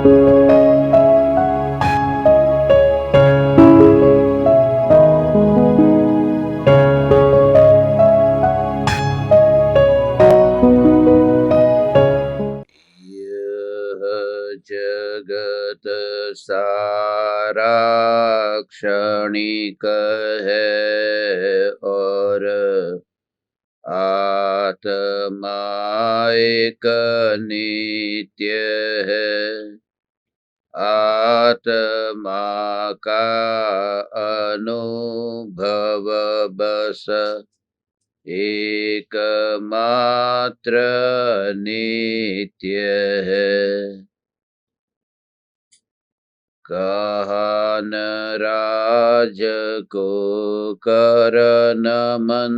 यह जगत सारा क्षणिक है और आत्मा एक नित्य है। आत्मा का अनुभव बस एकमात्र नित्य है। कहन राज को कर नमन,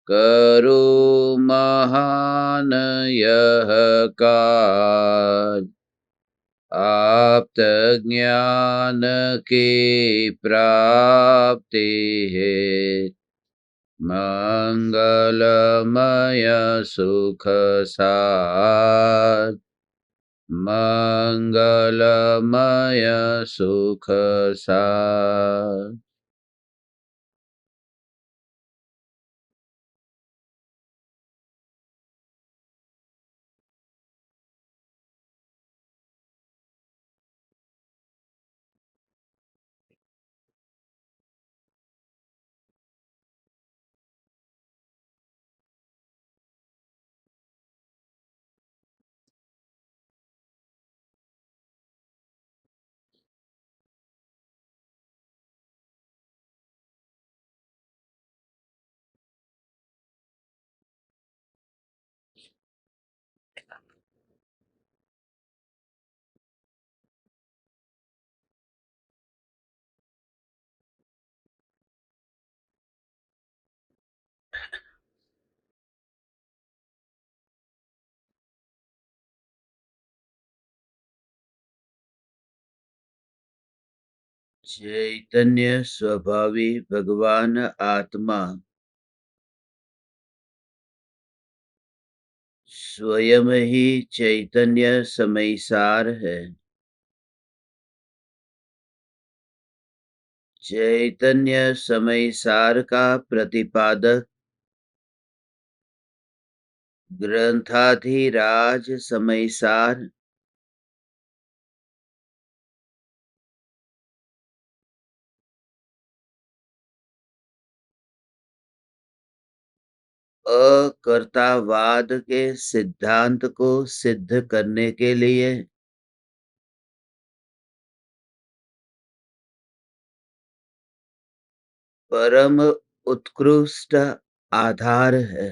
करो महान यह काज। आप्त ज्ञान की प्राप्ति है, मंगलमय सुख साध। मंगलमय सुख साध। चैतन्य स्वभावी भगवान आत्मा स्वयं ही चैतन्य समयसार है। चैतन्य समयसार का प्रतिपादक ग्रंथाधिराज समयसार अकर्तावाद के सिद्धांत को सिद्ध करने के लिए परम उत्कृष्ट आधार है।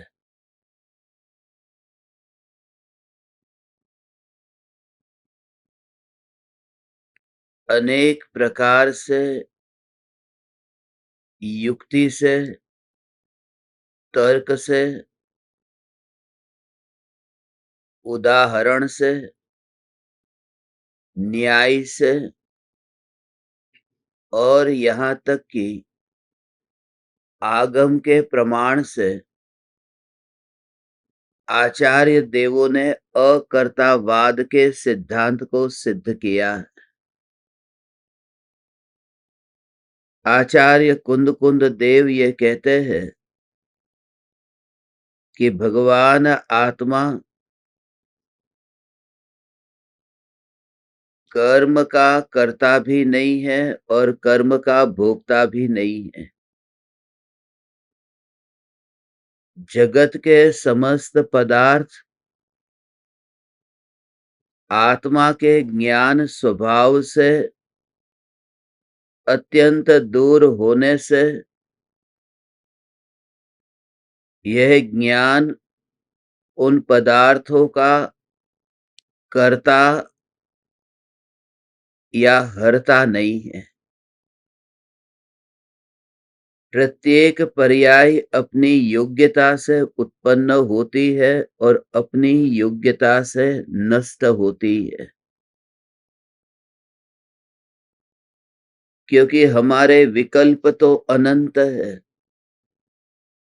अनेक प्रकार से युक्ति से, तर्क से, उदाहरण से, न्याय से और यहाँ तक कि आगम के प्रमाण से आचार्य देवों ने अकर्तावाद के सिद्धांत को सिद्ध किया। आचार्य कुंद कुंद देव ये कहते हैं कि भगवान आत्मा कर्म का कर्ता भी नहीं है और कर्म का भोक्ता भी नहीं है। जगत के समस्त पदार्थ आत्मा के ज्ञान स्वभाव से अत्यंत दूर होने से यह ज्ञान उन पदार्थों का कर्ता या हर्ता नहीं है। प्रत्येक पर्याय अपनी योग्यता से उत्पन्न होती है और अपनी योग्यता से नष्ट होती है, क्योंकि हमारे विकल्प तो अनंत है।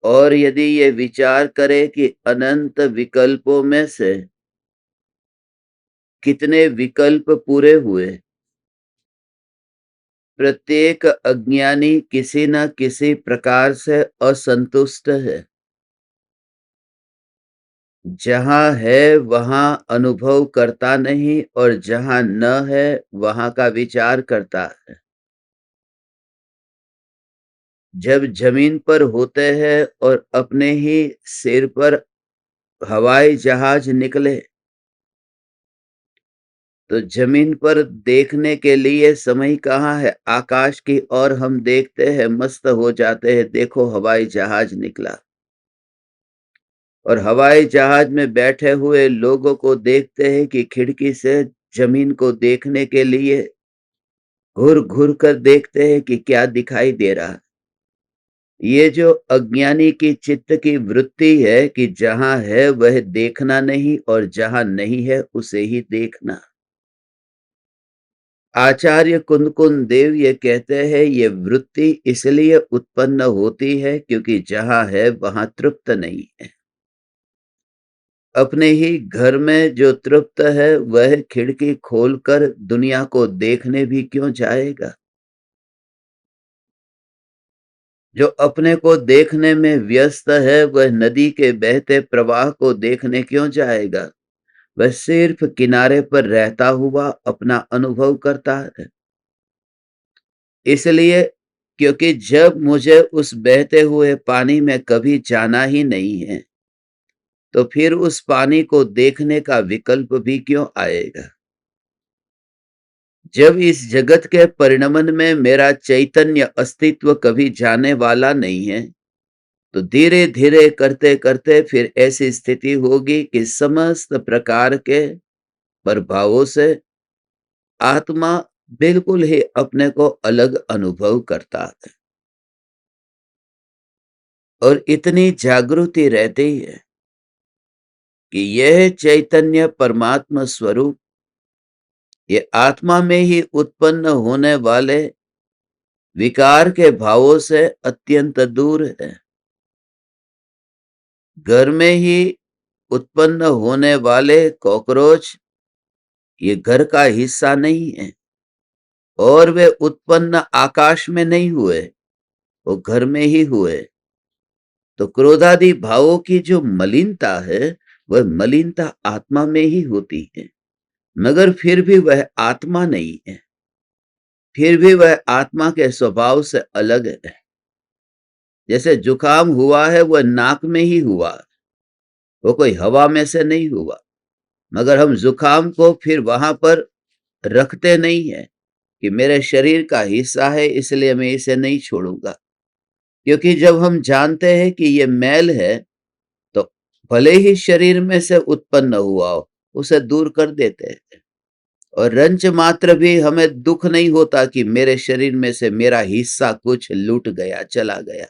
और यदि ये विचार करें कि अनंत विकल्पों में से कितने विकल्प पूरे हुए। प्रत्येक अज्ञानी किसी न किसी प्रकार से असंतुष्ट है। जहाँ है वहाँ अनुभव करता नहीं और जहाँ न है वहाँ का विचार करता है। जब जमीन पर होते हैं और अपने ही सिर पर हवाई जहाज निकले तो जमीन पर देखने के लिए समय कहाँ है। आकाश की ओर हम देखते हैं, मस्त हो जाते हैं, देखो हवाई जहाज निकला। और हवाई जहाज में बैठे हुए लोगों को देखते हैं कि खिड़की से जमीन को देखने के लिए घूर घूर कर देखते हैं कि क्या दिखाई दे रहा। ये जो अज्ञानी की चित्त की वृत्ति है कि जहां है वह देखना नहीं और जहां नहीं है उसे ही देखना। आचार्य कुंदकुंद देव ये कहते हैं, ये वृत्ति इसलिए उत्पन्न होती है क्योंकि जहां है वहां तृप्त नहीं है। अपने ही घर में जो तृप्त है वह खिड़की खोलकर दुनिया को देखने भी क्यों जाएगा। जो अपने को देखने में व्यस्त है वह नदी के बहते प्रवाह को देखने क्यों जाएगा। वह सिर्फ किनारे पर रहता हुआ अपना अनुभव करता है। इसलिए क्योंकि जब मुझे उस बहते हुए पानी में कभी जाना ही नहीं है तो फिर उस पानी को देखने का विकल्प भी क्यों आएगा। जब इस जगत के परिणमन में मेरा चैतन्य अस्तित्व कभी जाने वाला नहीं है तो धीरे धीरे करते करते फिर ऐसी स्थिति होगी कि समस्त प्रकार के प्रभावों से आत्मा बिल्कुल ही अपने को अलग अनुभव करता है। और इतनी जागृति रहती है कि यह चैतन्य परमात्मा स्वरूप ये आत्मा में ही उत्पन्न होने वाले विकार के भावों से अत्यंत दूर है। घर में ही उत्पन्न होने वाले कॉकरोच ये घर का हिस्सा नहीं है और वे उत्पन्न आकाश में नहीं हुए, वो घर में ही हुए। तो क्रोधादि भावों की जो मलिनता है वह मलिनता आत्मा में ही होती है, मगर फिर भी वह आत्मा नहीं है, फिर भी वह आत्मा के स्वभाव से अलग है। जैसे जुकाम हुआ है वह नाक में ही हुआ, वो कोई हवा में से नहीं हुआ, मगर हम जुकाम को फिर वहां पर रखते नहीं है कि मेरे शरीर का हिस्सा है इसलिए मैं इसे नहीं छोड़ूंगा। क्योंकि जब हम जानते हैं कि ये मैल है तो भले ही शरीर में से उत्पन्न हुआ हो उसे दूर कर देते हैं। और रंच मात्र भी हमें दुख नहीं होता कि मेरे शरीर में से मेरा हिस्सा कुछ लूट गया, चला गया।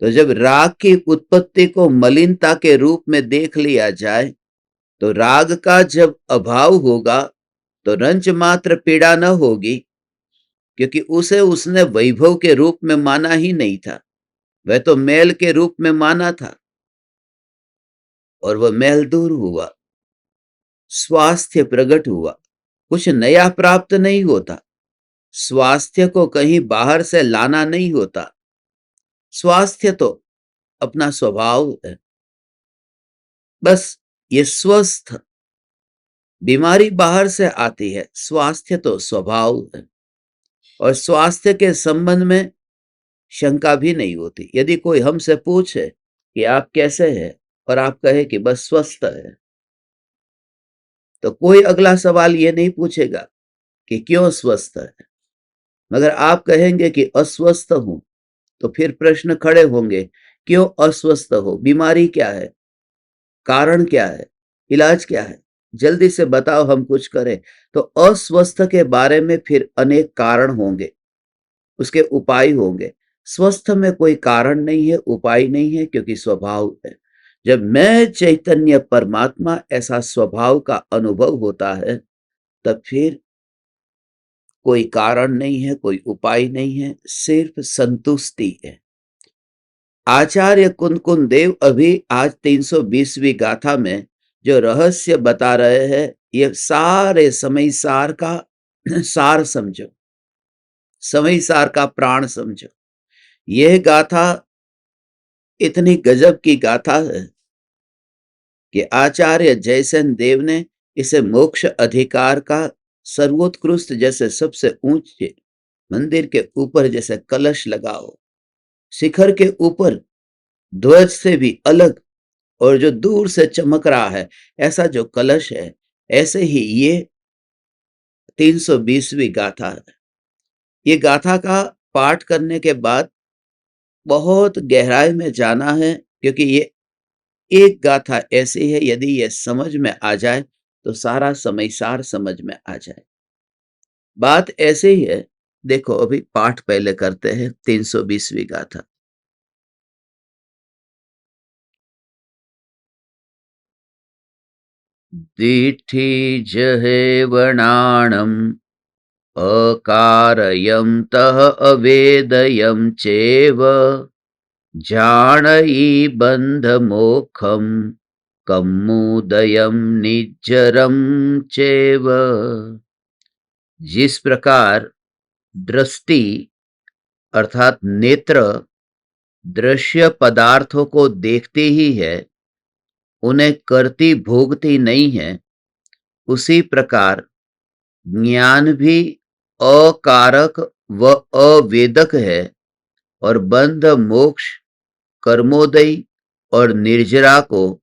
तो जब राग की उत्पत्ति को मलिनता के रूप में देख लिया जाए तो राग का जब अभाव होगा तो रंच मात्र पीड़ा न होगी, क्योंकि उसे उसने वैभव के रूप में माना ही नहीं था, वह तो मैल के रूप में माना था। और वह मैल दूर हुआ, स्वास्थ्य प्रकट हुआ। कुछ नया प्राप्त नहीं होता, स्वास्थ्य को कहीं बाहर से लाना नहीं होता, स्वास्थ्य तो अपना स्वभाव है। बस ये स्वस्थ, बीमारी बाहर से आती है, स्वास्थ्य तो स्वभाव है। और स्वास्थ्य के संबंध में शंका भी नहीं होती। यदि कोई हमसे पूछे कि आप कैसे हैं और आप कहे कि बस स्वस्थ है, तो कोई अगला सवाल ये नहीं पूछेगा कि क्यों स्वस्थ है। मगर आप कहेंगे कि अस्वस्थ हूं तो फिर प्रश्न खड़े होंगे, क्यों अस्वस्थ हो, बीमारी क्या है, कारण क्या है, इलाज क्या है, जल्दी से बताओ हम कुछ करें। तो अस्वस्थ के बारे में फिर अनेक कारण होंगे, उसके उपाय होंगे। स्वस्थ में कोई कारण नहीं है, उपाय नहीं है, क्योंकि स्वभाव है। जब मैं चैतन्य परमात्मा ऐसा स्वभाव का अनुभव होता है तब फिर कोई कारण नहीं है, कोई उपाय नहीं है, सिर्फ संतुष्टि है। आचार्य कुंदकुंद देव अभी आज 320वीं गाथा में जो रहस्य बता रहे हैं ये सारे समय सार का सार समझो, समय सार का प्राण समझो। यह गाथा इतनी गजब की गाथा है कि आचार्य जयसेन देव ने इसे मोक्ष अधिकार का सर्वोत्कृष्ट, जैसे सबसे ऊंचे मंदिर के ऊपर जैसे कलश लगाओ, शिखर के ऊपर ध्वज से भी अलग और जो दूर से चमक रहा है, ऐसा जो कलश है, ऐसे ही ये 320वीं गाथा है। ये गाथा का पाठ करने के बाद बहुत गहराई में जाना है, क्योंकि ये एक गाथा ऐसी है, यदि ये समझ में आ जाए तो सारा समयसार समझ में आ जाए। बात ऐसे ही है। देखो, अभी पाठ पहले करते हैं 320वीं गाथा। दिठि जहे वर्णाणम् अकारयन्तः अवेदयं चैव जानयि बन्धमोक्षं कम्मुदयं निज्जरं चैव। जिस प्रकार दृष्टि अर्थात नेत्र दृश्य पदार्थों को देखती ही है, उन्हें करती भोगती नहीं है, उसी प्रकार ज्ञान भी अकारक व अवेदक है और बंध मोक्ष कर्मोदय और निर्जरा को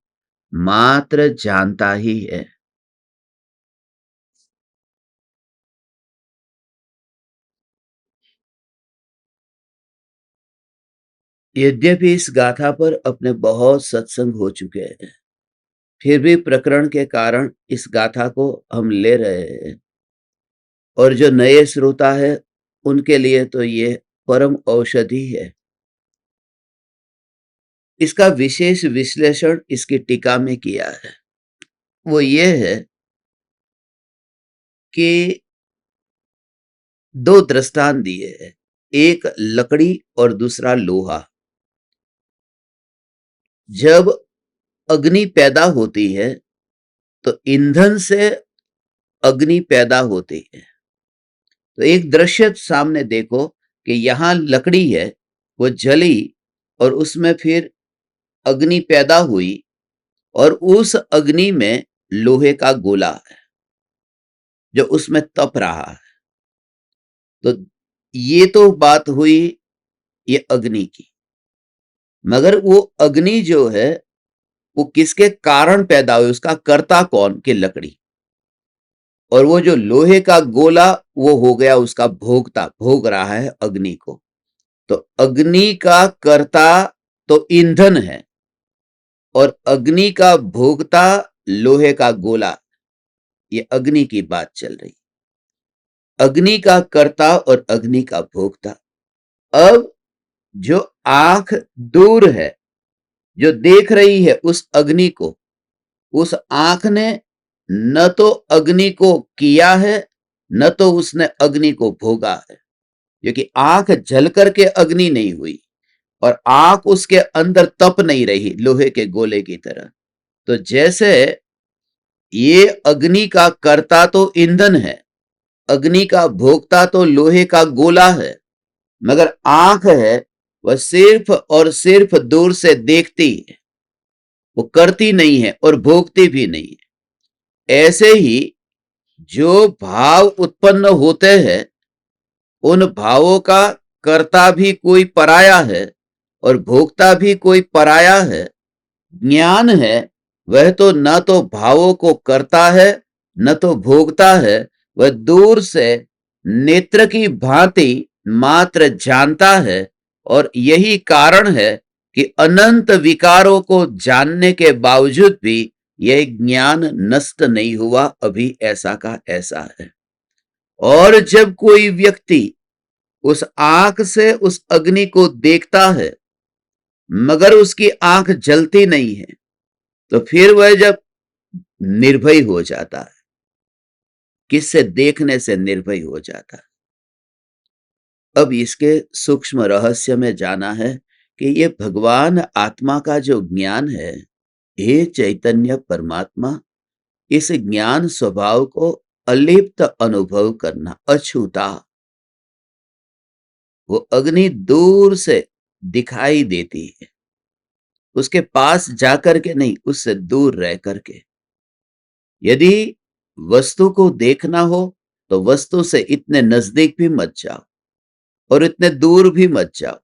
मात्र जानता ही है। यद्यपि इस गाथा पर अपने बहुत सत्संग हो चुके हैं, फिर भी प्रकरण के कारण इस गाथा को हम ले रहे हैं, और जो नए श्रोता है उनके लिए तो ये परम औषधि है। इसका विशेष विश्लेषण इसकी टीका में किया है। वो ये है कि दो दृष्टांत दिए हैं, एक लकड़ी और दूसरा लोहा। जब अग्नि पैदा होती है तो ईंधन से अग्नि पैदा होती है। तो एक दृश्य सामने देखो कि यहां लकड़ी है, वो जली और उसमें फिर अग्नि पैदा हुई, और उस अग्नि में लोहे का गोला है जो उसमें तप रहा है। तो ये तो बात हुई ये अग्नि की, मगर वो अग्नि जो है वो किसके कारण पैदा हुई, उसका कर्ता कौन? कि लकड़ी। और वो जो लोहे का गोला वो हो गया उसका भोगता, भोग रहा है अग्नि को। तो अग्नि का कर्ता तो ईंधन है और अग्नि का भोगता लोहे का गोला। ये अग्नि की बात चल रही, अग्नि का कर्ता और अग्नि का भोगता। अब जो आंख दूर है, जो देख रही है उस अग्नि को, उस आंख ने न तो अग्नि को किया है, न तो उसने अग्नि को भोगा है, क्योंकि आंख जल करके अग्नि नहीं हुई और आंख उसके अंदर तप नहीं रही लोहे के गोले की तरह। तो जैसे ये अग्नि का कर्ता तो ईंधन है, अग्नि का भोगता तो लोहे का गोला है, मगर आंख है वह सिर्फ और सिर्फ दूर से देखती है, वो करती नहीं है और भोगती भी नहीं है। ऐसे ही जो भाव उत्पन्न होते हैं, उन भावों का कर्ता भी कोई पराया है और भोक्ता भी कोई पराया है। ज्ञान है वह तो न तो भावों को करता है न तो भोगता है, वह दूर से नेत्र की भांति मात्र जानता है। और यही कारण है कि अनंत विकारों को जानने के बावजूद भी यह ज्ञान नष्ट नहीं हुआ, अभी ऐसा का ऐसा है। और जब कोई व्यक्ति उस आंख से उस अग्नि को देखता है मगर उसकी आंख जलती नहीं है, तो फिर वह जब निर्भय हो जाता है, किससे? देखने से निर्भय हो जाता है। अब इसके सूक्ष्म रहस्य में जाना है कि ये भगवान आत्मा का जो ज्ञान है, हे चैतन्य परमात्मा, इस ज्ञान स्वभाव को अलिप्त अनुभव करना, अछूता। वो अग्नि दूर से दिखाई देती है, उसके पास जाकर के नहीं, उससे दूर रह करके। यदि वस्तु को देखना हो तो वस्तु से इतने नजदीक भी मत जाओ और इतने दूर भी मत जाओ,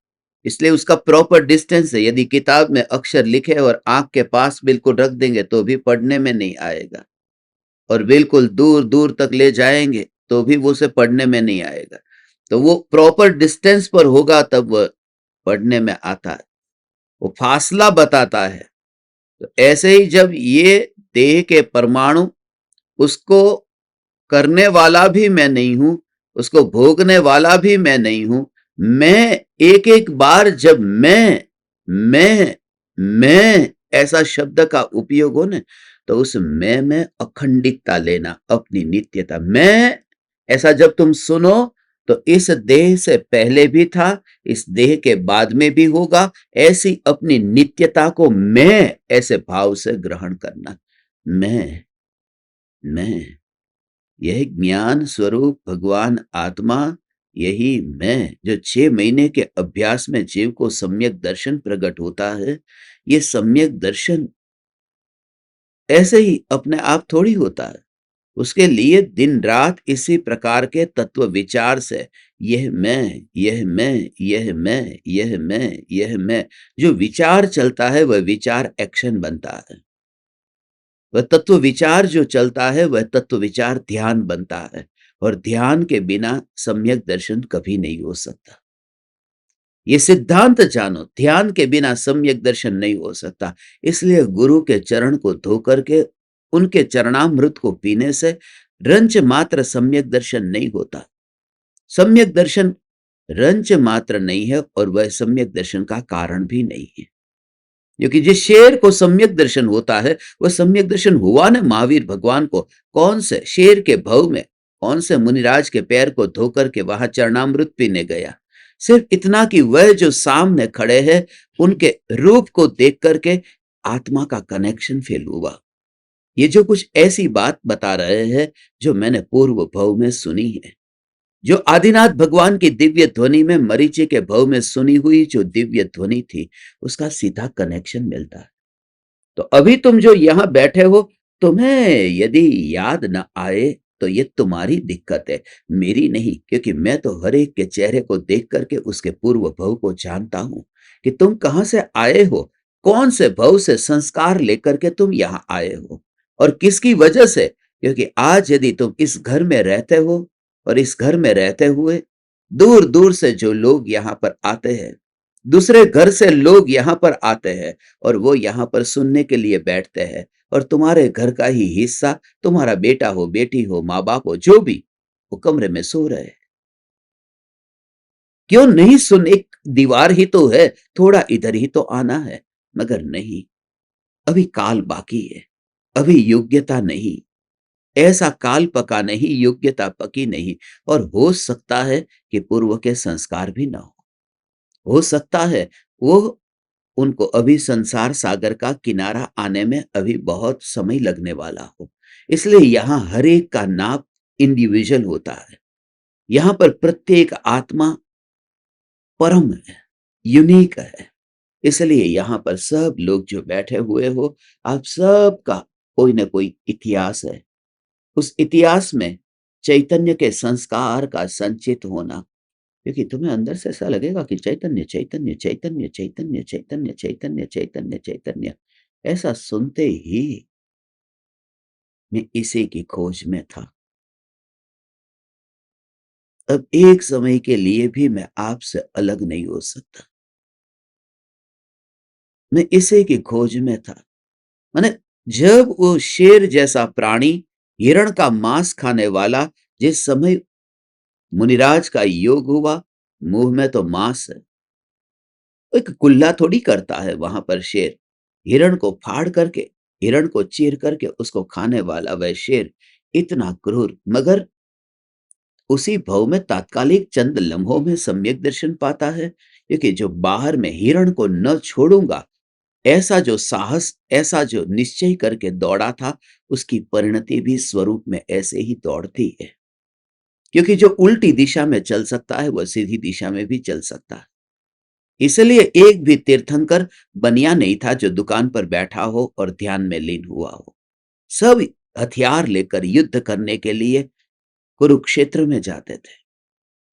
इसलिए उसका प्रॉपर डिस्टेंस है। यदि किताब में अक्षर लिखे और आंख के पास बिल्कुल रख देंगे तो भी पढ़ने में नहीं आएगा, और बिल्कुल दूर दूर तक ले जाएंगे तो भी वो उसे पढ़ने में नहीं आएगा। तो वो प्रॉपर डिस्टेंस पर होगा तब वह पढ़ने में आता है, वो फासला बताता है। तो ऐसे ही जब ये देह के परमाणु, उसको करने वाला भी मैं नहीं हूं, उसको भोगने वाला भी मैं नहीं हूं, मैं एक एक बार जब मैं ऐसा शब्द का उपयोग हो ना, तो उस मैं में अखंडितता लेना, अपनी नित्यता। मैं ऐसा जब तुम सुनो तो इस देह से पहले भी था, इस देह के बाद में भी होगा, ऐसी अपनी नित्यता को मैं ऐसे भाव से ग्रहण करना। मैं यह ज्ञान स्वरूप भगवान आत्मा, यही मैं, जो 6 महीने के अभ्यास में जीव को सम्यक दर्शन प्रकट होता है। ये सम्यक दर्शन ऐसे ही अपने आप थोड़ी होता है, उसके लिए दिन रात इसी प्रकार के तत्व विचार से यह मैं, यह मैं, यह मैं, यह मैं, यह मैं, जो विचार चलता है वह विचार एक्शन बनता है। वह तत्व विचार जो चलता है वह तत्व विचार ध्यान बनता है, और ध्यान के बिना सम्यक दर्शन कभी नहीं हो सकता। ये सिद्धांत जानो, ध्यान के बिना सम्यक दर्शन नहीं हो सकता। इसलिए गुरु के चरण को धो करके उनके चरणामृत को पीने से रंच मात्र सम्यक दर्शन नहीं होता। सम्यक दर्शन रंच मात्र नहीं है, और वह सम्यक दर्शन का कारण भी नहीं है। क्योंकि जिस शेर को सम्यक दर्शन होता है वह सम्यक दर्शन हुआ ना महावीर भगवान को। कौन से शेर के भव में, कौन से मुनिराज के पैर को धोकर के वहां चरणामृत पीने गया? सिर्फ इतना कि वह जो सामने खड़े हैं उनके रूप को देख करके आत्मा का कनेक्शन फील हुआ। ये जो कुछ ऐसी बात बता रहे हैं जो मैंने पूर्व भव में सुनी है, जो आदिनाथ भगवान की दिव्य ध्वनि में, मरीचि के भव में सुनी हुई जो दिव्य ध्वनि थी, उसका सीधा कनेक्शन मिलता है। तो अभी तुम जो यहां बैठे हो, तुम्हें यदि याद न आए तो ये तुम्हारी दिक्कत है, मेरी नहीं। क्योंकि मैं तो हर एक के चेहरे को देख करके उसके पूर्व भव को जानता हूं कि तुम कहां से आए हो, कौन से भव से संस्कार लेकर के तुम यहां आए हो, और किसकी वजह से। क्योंकि आज यदि तुम इस घर में रहते हो, और इस घर में रहते हुए दूर दूर से जो लोग यहाँ पर आते हैं, दूसरे घर से लोग यहाँ पर आते हैं, और वो यहाँ पर सुनने के लिए बैठते हैं, और तुम्हारे घर का ही हिस्सा, तुम्हारा बेटा हो, बेटी हो, माँ बाप हो, जो भी, वो कमरे में सो रहे हैं। क्यों नहीं सुन, एक दीवार ही तो है, थोड़ा इधर ही तो आना है। मगर नहीं, अभी काल बाकी है, अभी योग्यता नहीं, ऐसा काल पका नहीं, योग्यता पकी नहीं। और हो सकता है कि पूर्व के संस्कार भी ना हो सकता है वो, उनको अभी संसार सागर का किनारा आने में अभी बहुत समय लगने वाला हो। इसलिए यहां हर एक का नाप इंडिविजुअल होता है। यहां पर प्रत्येक आत्मा परम है, यूनिक है। इसलिए यहां पर सब लोग जो बैठे हुए हो, आप सबका कोई ना कोई इतिहास है। उस इतिहास में चैतन्य के संस्कार का संचित होना, क्योंकि तुम्हें अंदर से ऐसा लगेगा कि चैतन्य चैतन्य चैतन्य चैतन्य चैतन्य चैतन्य चैतन्य चैतन्य। ऐसा सुनते ही मैं इसी की खोज में था। अब एक समय के लिए भी मैं आपसे अलग नहीं हो सकता, मैं इसी की खोज में था। मैंने, जब वो शेर जैसा प्राणी, हिरण का मांस खाने वाला, जिस समय मुनिराज का योग हुआ, मुंह में तो मांस है, एक कुल्ला थोड़ी करता है वहां पर शेर। हिरण को फाड़ करके, हिरण को चीर करके उसको खाने वाला वह शेर, इतना क्रूर, मगर उसी भव में तात्कालिक चंद लम्हों में सम्यक दर्शन पाता है। क्योंकि जो बाहर में हिरण को न छोड़ूंगा, ऐसा जो साहस, ऐसा जो निश्चय करके दौड़ा था, उसकी परिणति भी स्वरूप में ऐसे ही दौड़ती है। क्योंकि जो उल्टी दिशा में चल सकता है, वह सीधी दिशा में भी चल सकता है। इसलिए एक भी तीर्थंकर बनिया नहीं था जो दुकान पर बैठा हो और ध्यान में लीन हुआ हो। सब हथियार लेकर युद्ध करने के लिए कुरुक्षेत्र में जाते थे।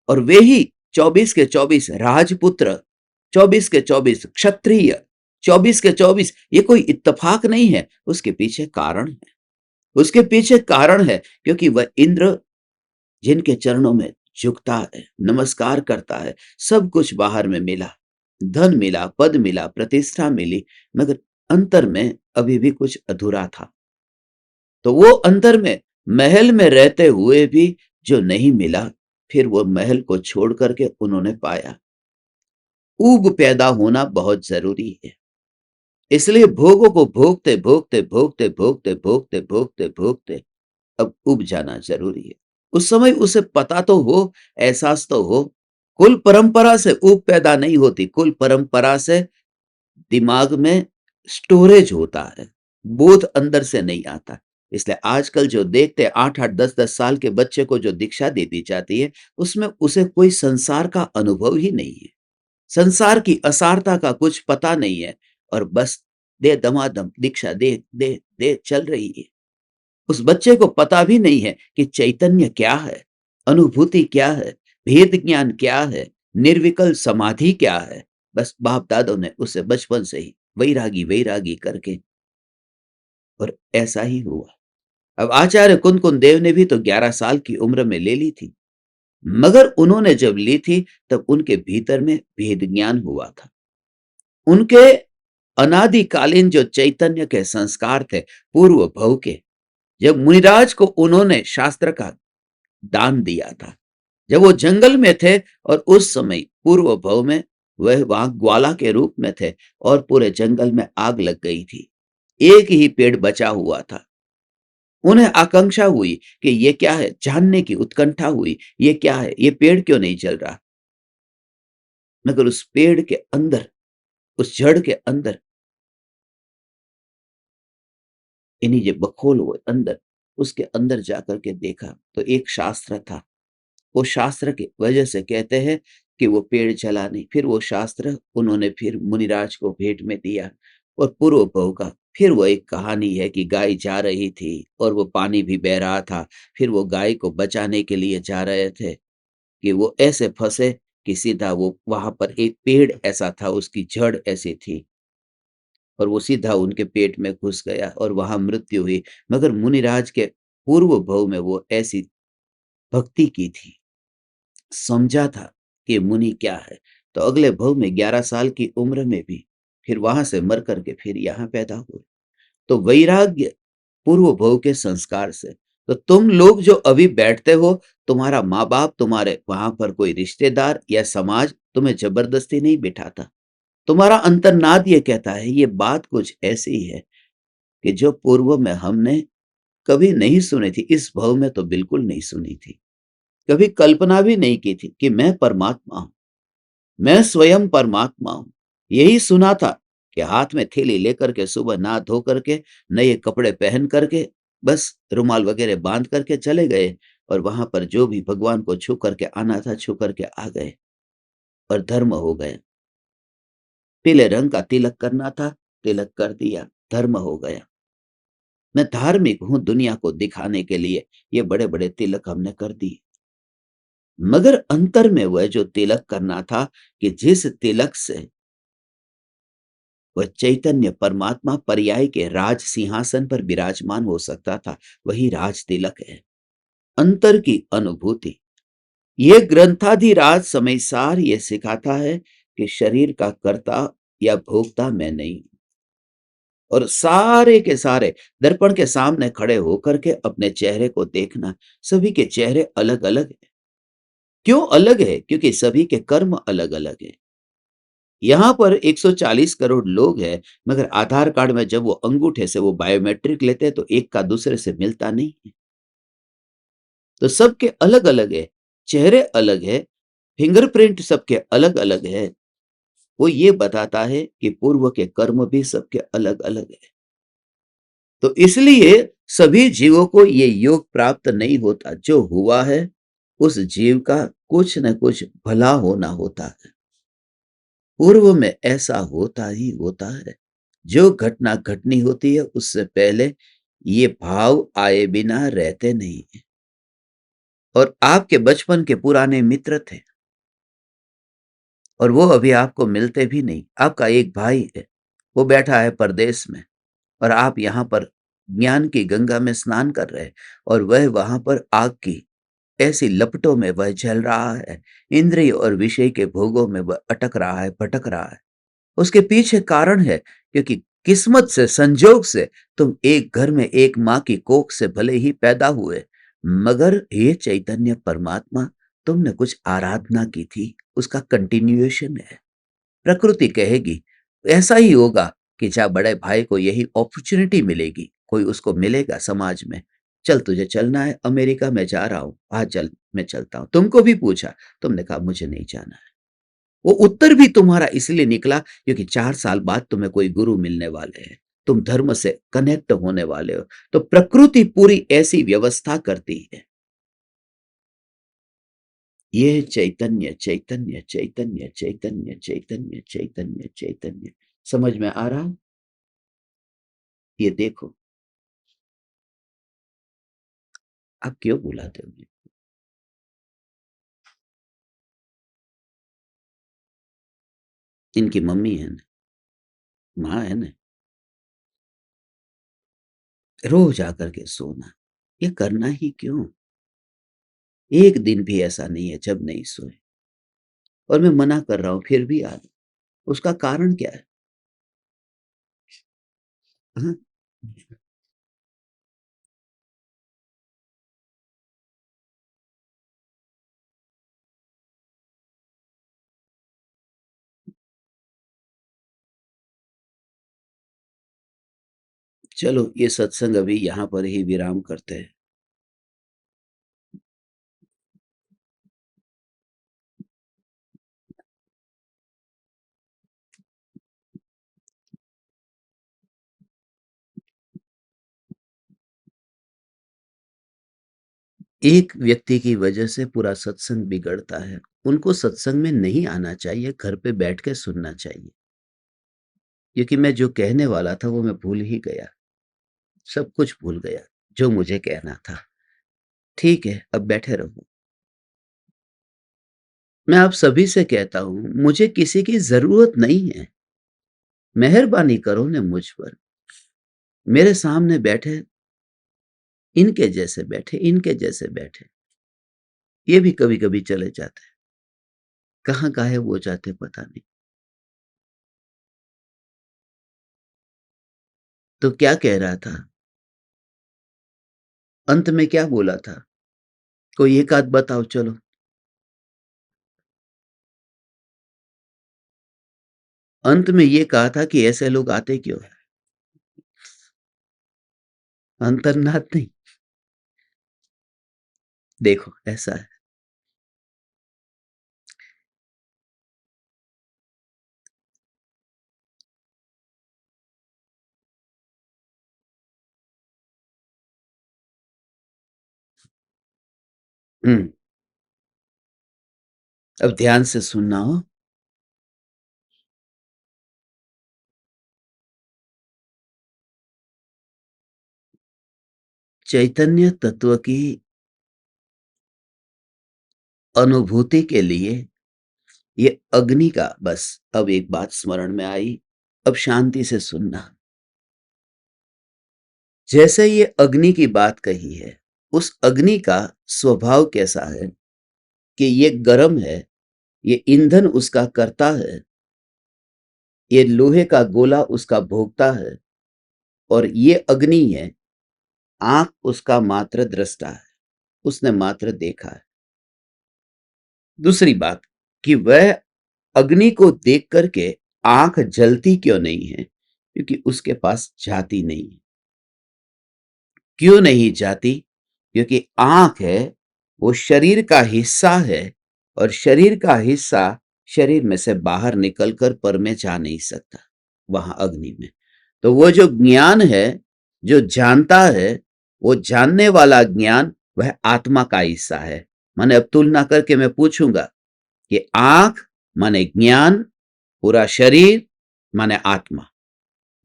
और वे ही 24 के 24 राजपुत्र, 24 के 24 क्षत्रिय, 24 के 24, ये कोई इत्तेफाक नहीं है, उसके पीछे कारण है। उसके पीछे कारण है क्योंकि वह इंद्र जिनके चरणों में झुकता है, नमस्कार करता है, सब कुछ बाहर में मिला, धन मिला, पद मिला, प्रतिष्ठा मिली, मगर अंतर में अभी भी कुछ अधूरा था। तो वो अंतर में, महल में रहते हुए भी जो नहीं मिला, फिर वो महल को छोड़ करके उन्होंने पाया। ऊब पैदा होना बहुत जरूरी है। इसलिए भोगों को भोगते भोगते भोगते भोगते भोगते भोगते भोगते अब उब जाना जरूरी है। उस समय उसे पता तो हो, एहसास तो हो। कुल परंपरा से ऊब पैदा नहीं होती, कुल परंपरा से दिमाग में स्टोरेज होता है, बोध अंदर से नहीं आता। इसलिए आजकल जो देखते 8-8 10-10 साल के बच्चे को जो दीक्षा दे दी जाती है, उसमें उसे कोई संसार का अनुभव ही नहीं है, संसार की असारता का कुछ पता नहीं है, और बस दे दमादम दीक्षा दे दे दे चल रही है। उस बच्चे को पता भी नहीं है कि चैतन्य क्या है, अनुभूति क्या है, भेद ज्ञान क्या है, निर्विकल्प समाधि क्या है। बस बाप दादों ने उसे बचपन से ही वैरागी वैरागी करके, और ऐसा ही हुआ। अब आचार्य कुंदकुन देव ने भी तो 11 साल की उम्र में ले ली थी, मगर उन्होंने जब ली थी तब उनके भीतर में भेद ज्ञान हुआ था। उनके अनादिकालीन जो चैतन्य के संस्कार थे, पूर्व भव के, जब मुनिराज को उन्होंने शास्त्र का दान दिया था, जब वो जंगल में थे और उस समय पूर्व भव में वह वहां ग्वाला के रूप में थे और पूरे जंगल में आग लग गई थी, एक ही पेड़ बचा हुआ था। उन्हें आकांक्षा हुई कि ये क्या है, जानने की उत्कंठा हुई, ये क्या है, ये पेड़ क्यों नहीं जल रहा। मगर उस पेड़ के अंदर, उस जड़ के अंदर, इन्हीं ये बखोल हुए अंदर, उसके अंदर जाकर के देखा तो एक शास्त्र था। वो शास्त्र की वजह से कहते हैं कि वो पेड़ जला नहीं। फिर वो शास्त्र उन्होंने फिर मुनिराज को भेंट में दिया। और पूर्व भव का फिर वो एक कहानी है कि गाय जा रही थी और वो पानी भी बह रहा था। फिर वो गाय को बचाने के लिए जा रहे थे कि वो ऐसे फंसे कि सीधा वो वहां पर एक पेड़ ऐसा था, उसकी जड़ ऐसी थी और वो सीधा उनके पेट में घुस गया और वहां मृत्यु हुई। मगर मुनिराज के पूर्व भव में वो ऐसी भक्ति की थी, समझा था कि मुनि क्या है। तो अगले भव में 11 साल की उम्र में भी फिर वहां से मर करके फिर यहाँ पैदा हुए। तो वैराग्य पूर्व भव के संस्कार से। तो तुम लोग जो अभी बैठते हो, तुम्हारा माँ बाप, तुम्हारे वहां पर कोई रिश्तेदार या समाज तुम्हें जबरदस्ती नहीं बिठाता। तुम्हारा अंतर्नाद ये कहता है, ये बात कुछ ऐसी है कि जो पूर्व में हमने कभी नहीं सुनी थी, इस भव में तो बिल्कुल नहीं सुनी थी, कभी कल्पना भी नहीं की थी कि मैं परमात्मा हूं, मैं स्वयं परमात्मा हूं। यही सुना था कि हाथ में थैली लेकर के सुबह नहा धो करके, नए कपड़े पहन करके, बस रुमाल वगैरह बांध करके चले गए और वहां पर जो भी भगवान को छू करके आना था छू करके आ गए और धर्म हो गए। पीले रंग का तिलक करना था, तिलक कर दिया, धर्म हो गया। मैं धार्मिक हूं दुनिया को दिखाने के लिए, ये बड़े बड़े तिलक हमने कर दिए। मगर अंतर में वह जो तिलक करना था कि जिस तिलक से वह चैतन्य परमात्मा पर्याय के राज सिंहासन पर विराजमान हो सकता था, वही राज तिलक है। अंतर की अनुभूति। यह ग्रंथाधिराज समयसार ये सिखाता है कि शरीर का कर्ता या भोक्ता मैं नहीं हूं। और सारे के सारे दर्पण के सामने खड़े होकर के अपने चेहरे को देखना। सभी के चेहरे अलग अलग है। क्यों अलग है? क्योंकि सभी के कर्म अलग अलग है। यहाँ पर 140 करोड़ लोग हैं, मगर आधार कार्ड में जब वो अंगूठे से वो बायोमेट्रिक लेते हैं तो एक का दूसरे से मिलता नहीं है। तो सबके अलग-अलग है, चेहरे अलग है, फिंगरप्रिंट सबके अलग-अलग है। वो ये बताता है कि पूर्व के कर्म भी सबके अलग अलग है। तो इसलिए सभी जीवों को ये योग प्राप्त नहीं होता। जो हुआ है उस जीव का कुछ न कुछ भला होना होता है। पूर्व में ऐसा होता ही होता है। जो घटना घटनी होती है उससे पहले ये भाव आए बिना रहते नहीं है। और आपके बचपन के पुराने मित्र थे और वो अभी आपको मिलते भी नहीं। आपका एक भाई है, वो बैठा है परदेश में और आप यहाँ पर ज्ञान की गंगा में स्नान कर रहे हैं और वह वहां पर आग की ऐसी लपटों में वह जल रहा है। इंद्रिय और विषय के भोगों में वह अटक रहा है, भटक रहा है। उसके पीछे कारण है, क्योंकि किस्मत से, संजोग से तुम एक घर में एक माँ की कोख से भले ही पैदा हुए, मगर ये चैतन्य परमात्मा तुमने कुछ आराधना की थी, उसका कंटिन्यूएशन है। प्रकृति कहेगी ऐसा ही होगा कि जा बड़े भाई को यही अपॉर्चुनिटी मिलेगी, कोई उसको मिलेगा समाज में। चल तुझे चलना है अमेरिका, में जा रहा हूं, हाँ चल मैं चलता हूं। तुमको भी पूछा, तुमने कहा मुझे नहीं जाना है। वो उत्तर भी तुम्हारा इसलिए निकला क्योंकि 4 साल बाद तुम्हें कोई गुरु मिलने वाले हैं, तुम धर्म से कनेक्ट होने वाले हो। तो प्रकृति पूरी ऐसी व्यवस्था करती है। ये चैतन्य चैतन्य चैतन्य चैतन्य चैतन्य चैतन्य चैतन्य समझ में आ रहा? ये देखो। आप क्यों बुलाते हो? इनकी मम्मी है ना, माँ है ना। रोज आकर के सोना, ये करना ही क्यों? एक दिन भी ऐसा नहीं है जब नहीं सोए। और मैं मना कर रहा हूं फिर भी आ रहे। उसका कारण क्या है? हाँ? चलो ये सत्संग अभी यहाँ पर ही विराम करते हैं। एक व्यक्ति की वजह से पूरा सत्संग बिगड़ता है। उनको सत्संग में नहीं आना चाहिए, घर पे बैठ के सुनना चाहिए। क्योंकि मैं जो कहने वाला था वो मैं भूल ही गया। सब कुछ भूल गया जो मुझे कहना था। ठीक है, अब बैठे रहो। मैं आप सभी से कहता हूँ, मुझे किसी की ज़रूरत नहीं है। मेहरबानी करो ना मुझ पर। मेरे सामने बैठे, इनके जैसे बैठे, इनके जैसे बैठे। ये भी कभी-कभी चले जाते हैं। कहाँ गायब हो जाते पता नहीं। तो क्या कह रहा था? अंत में क्या बोला था? कोई एक आध बताओ चलो। अंत में ये कहा था कि ऐसे लोग आते क्यों हैं? अंतर्नाद नहीं। देखो ऐसा है। हुँ, अब ध्यान से सुनना हो। चैतन्य तत्व की अनुभूति के लिए ये अग्नि का, बस अब एक बात स्मरण में आई, अब शांति से सुनना। जैसे ये अग्नि की बात कही है, उस अग्नि का स्वभाव कैसा है कि ये गर्म है, ये ईंधन उसका करता है, ये लोहे का गोला उसका भोगता है और ये अग्नि है, आँख उसका मात्र दृष्टा है, उसने मात्र देखा है। दूसरी बात कि वह अग्नि को देख करके आँख जलती क्यों नहीं है? क्योंकि उसके पास जाति नहीं है। क्यों नहीं जाती? क्योंकि आँख है, वो शरीर का हिस्सा है और शरीर का हिस्सा शरीर में से बाहर निकलकर पर में जा नहीं सकता, वहां अग्नि में। तो वो जो ज्ञान है, जो जानता है, वो जानने वाला ज्ञान वह आत्मा का हिस्सा है। माने अब तुलना करके मैं पूछूंगा कि आंख माने ज्ञान, पूरा शरीर माने आत्मा।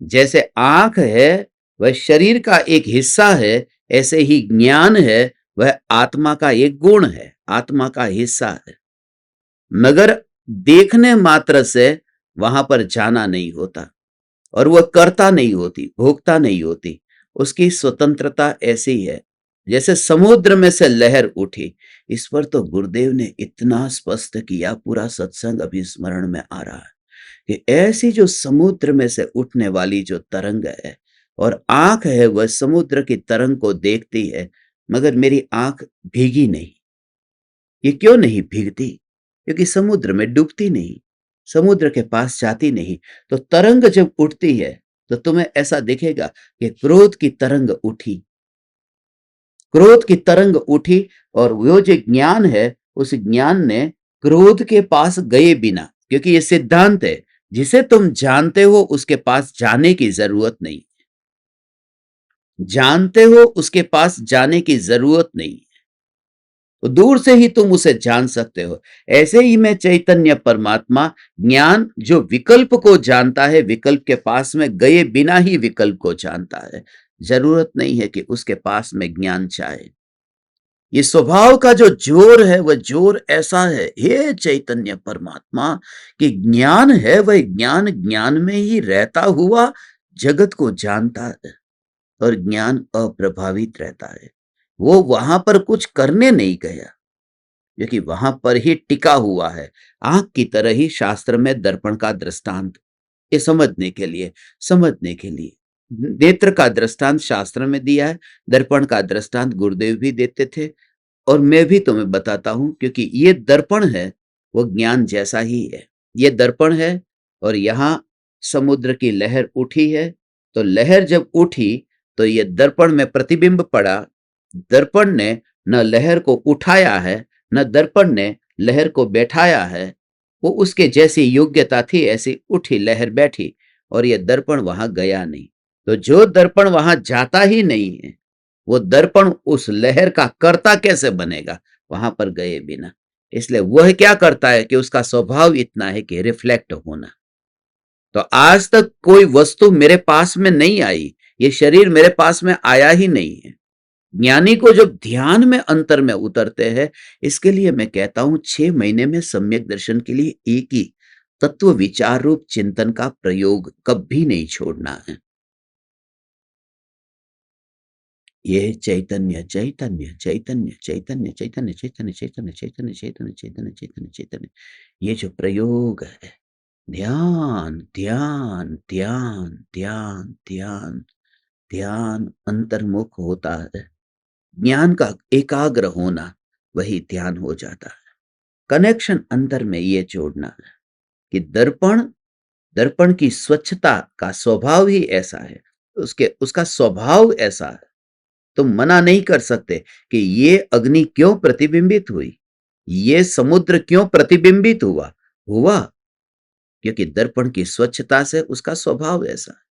जैसे आंख है वह शरीर का एक हिस्सा है, ऐसे ही ज्ञान है वह आत्मा का एक गुण है, आत्मा का हिस्सा है। मगर देखने मात्र से वहां पर जाना नहीं होता, और वह करता नहीं होती, भोगता नहीं होती। उसकी स्वतंत्रता ऐसी है जैसे समुद्र में से लहर उठी। इस पर तो गुरुदेव ने इतना स्पष्ट किया, पूरा सत्संग अभी स्मरण में आ रहा है कि ऐसी जो समुद्र में से उठने वाली जो तरंग है, और आंख है वह समुद्र की तरंग को देखती है, मगर मेरी आंख भीगी नहीं। ये क्यों नहीं भीगती? क्योंकि समुद्र में डूबती नहीं, समुद्र के पास जाती नहीं। तो तरंग जब उठती है तो तुम्हें ऐसा दिखेगा कि क्रोध की तरंग उठी, क्रोध की तरंग उठी, और वो जो ज्ञान है उस ज्ञान ने क्रोध के पास गए बिना, क्योंकि ये सिद्धांत है, जिसे तुम जानते हो उसके पास जाने की जरूरत नहीं, जानते हो उसके पास जाने की जरूरत नहीं, तो दूर से ही तुम उसे जान सकते हो। ऐसे ही मैं चैतन्य परमात्मा ज्ञान जो विकल्प को जानता है, विकल्प के पास में गए बिना ही विकल्प को जानता है। जरूरत नहीं है कि उसके पास में ज्ञान चाहे। ये स्वभाव का जो जोर है वह जोर ऐसा है, हे चैतन्य परमात्मा, कि ज्ञान है वह ज्ञान ज्ञान में ही रहता हुआ जगत को जानता है, और ज्ञान अप्रभावित रहता है। वो वहां पर कुछ करने नहीं गया, क्योंकि वहां पर ही टिका हुआ है। आंख की तरह ही शास्त्र में दर्पण का दृष्टांत, ये समझने के लिए नेत्र का दृष्टांत शास्त्र में दिया है, दर्पण का दृष्टांत गुरुदेव भी देते थे, और मैं भी तुम्हें बताता हूं, क्योंकि ये दर्पण है वो ज्ञान जैसा ही है। ये दर्पण है, और यहां समुद्र की लहर उठी है, तो लहर जब उठी तो ये दर्पण में प्रतिबिंब पड़ा। दर्पण ने न लहर को उठाया है, न दर्पण ने लहर को बैठाया है। वो उसके जैसी योग्यता थी ऐसी उठी, लहर बैठी, और ये दर्पण वहां गया नहीं। तो जो दर्पण वहां जाता ही नहीं है, वो दर्पण उस लहर का कर्ता कैसे बनेगा वहां पर गए बिना? इसलिए वह क्या करता है कि उसका स्वभाव इतना है कि रिफ्लेक्ट होना। तो आज तक कोई वस्तु मेरे पास में नहीं आई, ये शरीर मेरे पास में आया ही नहीं है। ज्ञानी को जब ध्यान में अंतर में उतरते हैं, इसके लिए मैं कहता हूं 6 महीने में सम्यक दर्शन के लिए एक ही तत्व विचार रूप चिंतन का प्रयोग कभी नहीं छोड़ना है। ये चैतन्य चैतन्य चैतन्य चैतन्य चैतन्य चैतन्य चैतन्य चैतन्य चैतन्य चैतन्य चैतन्य चैतन्य, ये जो प्रयोग है, ध्यान ध्यान ध्यान ध्यान ध्यान ध्यान, अंतर्मुख होता है। ज्ञान का एकाग्र होना वही ध्यान हो जाता है। कनेक्शन अंतर में ये जोड़ना है कि दर्पण, दर्पण की स्वच्छता का स्वभाव ही ऐसा है, उसके उसका स्वभाव ऐसा है। तुम मना नहीं कर सकते कि ये अग्नि क्यों प्रतिबिंबित हुई, ये समुद्र क्यों प्रतिबिंबित हुआ, हुआ क्योंकि दर्पण की स्वच्छता से उसका स्वभाव ऐसा है।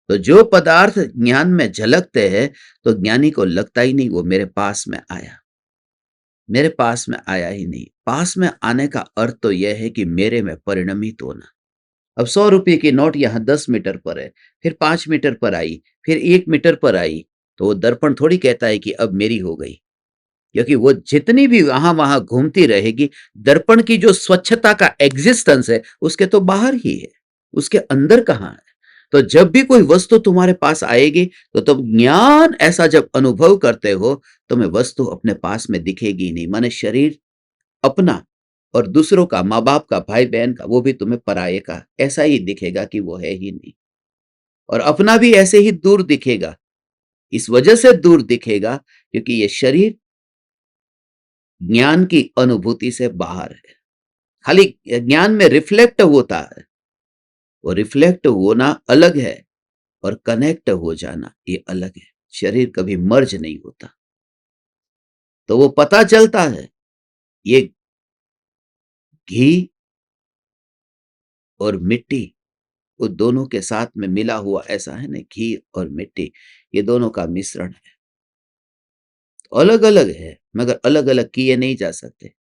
तो जो पदार्थ ज्ञान में झलकते हैं, तो ज्ञानी को लगता ही नहीं वो मेरे पास में आया, मेरे पास में आया ही नहीं। पास में आने का अर्थ तो यह है कि मेरे में परिणमित होना। अब 100 रुपये की नोट यहाँ 10 मीटर पर है, फिर 5 मीटर पर आई, फिर 1 मीटर पर आई, तो वो दर्पण थोड़ी कहता है कि अब मेरी हो गई, क्योंकि वो जितनी भी वहां वहां घूमती रहेगी, दर्पण की जो स्वच्छता का एग्जिस्टेंस है उसके तो बाहर ही है, उसके अंदर कहाँ है? तो जब भी कोई वस्तु तुम्हारे पास आएगी, तो तुम ज्ञान ऐसा जब अनुभव करते हो, तुम्हें वस्तु अपने पास में दिखेगी नहीं। माने शरीर अपना और दूसरों का, माँ बाप का, भाई बहन का, वो भी तुम्हें पराये का ऐसा ही दिखेगा कि वो है ही नहीं। और अपना भी ऐसे ही दूर दिखेगा। इस वजह से दूर दिखेगा क्योंकि ये शरीर ज्ञान की अनुभूति से बाहर है, खाली ज्ञान में रिफ्लेक्ट होता है। वो रिफ्लेक्ट होना अलग है, और कनेक्ट हो जाना ये अलग है। शरीर कभी मर्ज नहीं होता। तो वो पता चलता है, ये घी और मिट्टी, वो दोनों के साथ में मिला हुआ ऐसा है ना, घी और मिट्टी, ये दोनों का मिश्रण है। अलग अलग है मगर अलग अलग किए नहीं जा सकते।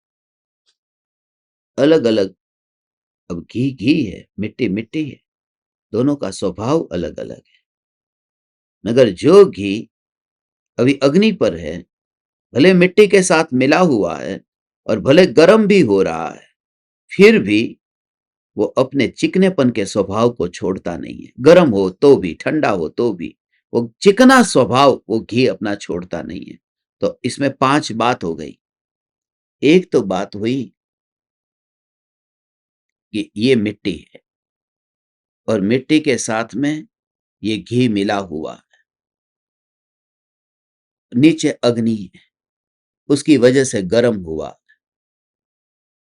अलग अलग, अब घी घी है, मिट्टी मिट्टी है, दोनों का स्वभाव अलग अलग है। मगर जो घी अभी अग्नि पर है, भले मिट्टी के साथ मिला हुआ है और भले गर्म भी हो रहा है, फिर भी वो अपने चिकनेपन के स्वभाव को छोड़ता नहीं है। गर्म हो तो भी, ठंडा हो तो भी, वो चिकना स्वभाव वो घी अपना छोड़ता नहीं है। तो इसमें 5 बात हो गई। एक तो बात हुई कि ये मिट्टी है और मिट्टी के साथ में ये घी मिला हुआ है। नीचे अग्नि है, उसकी वजह से गर्म हुआ,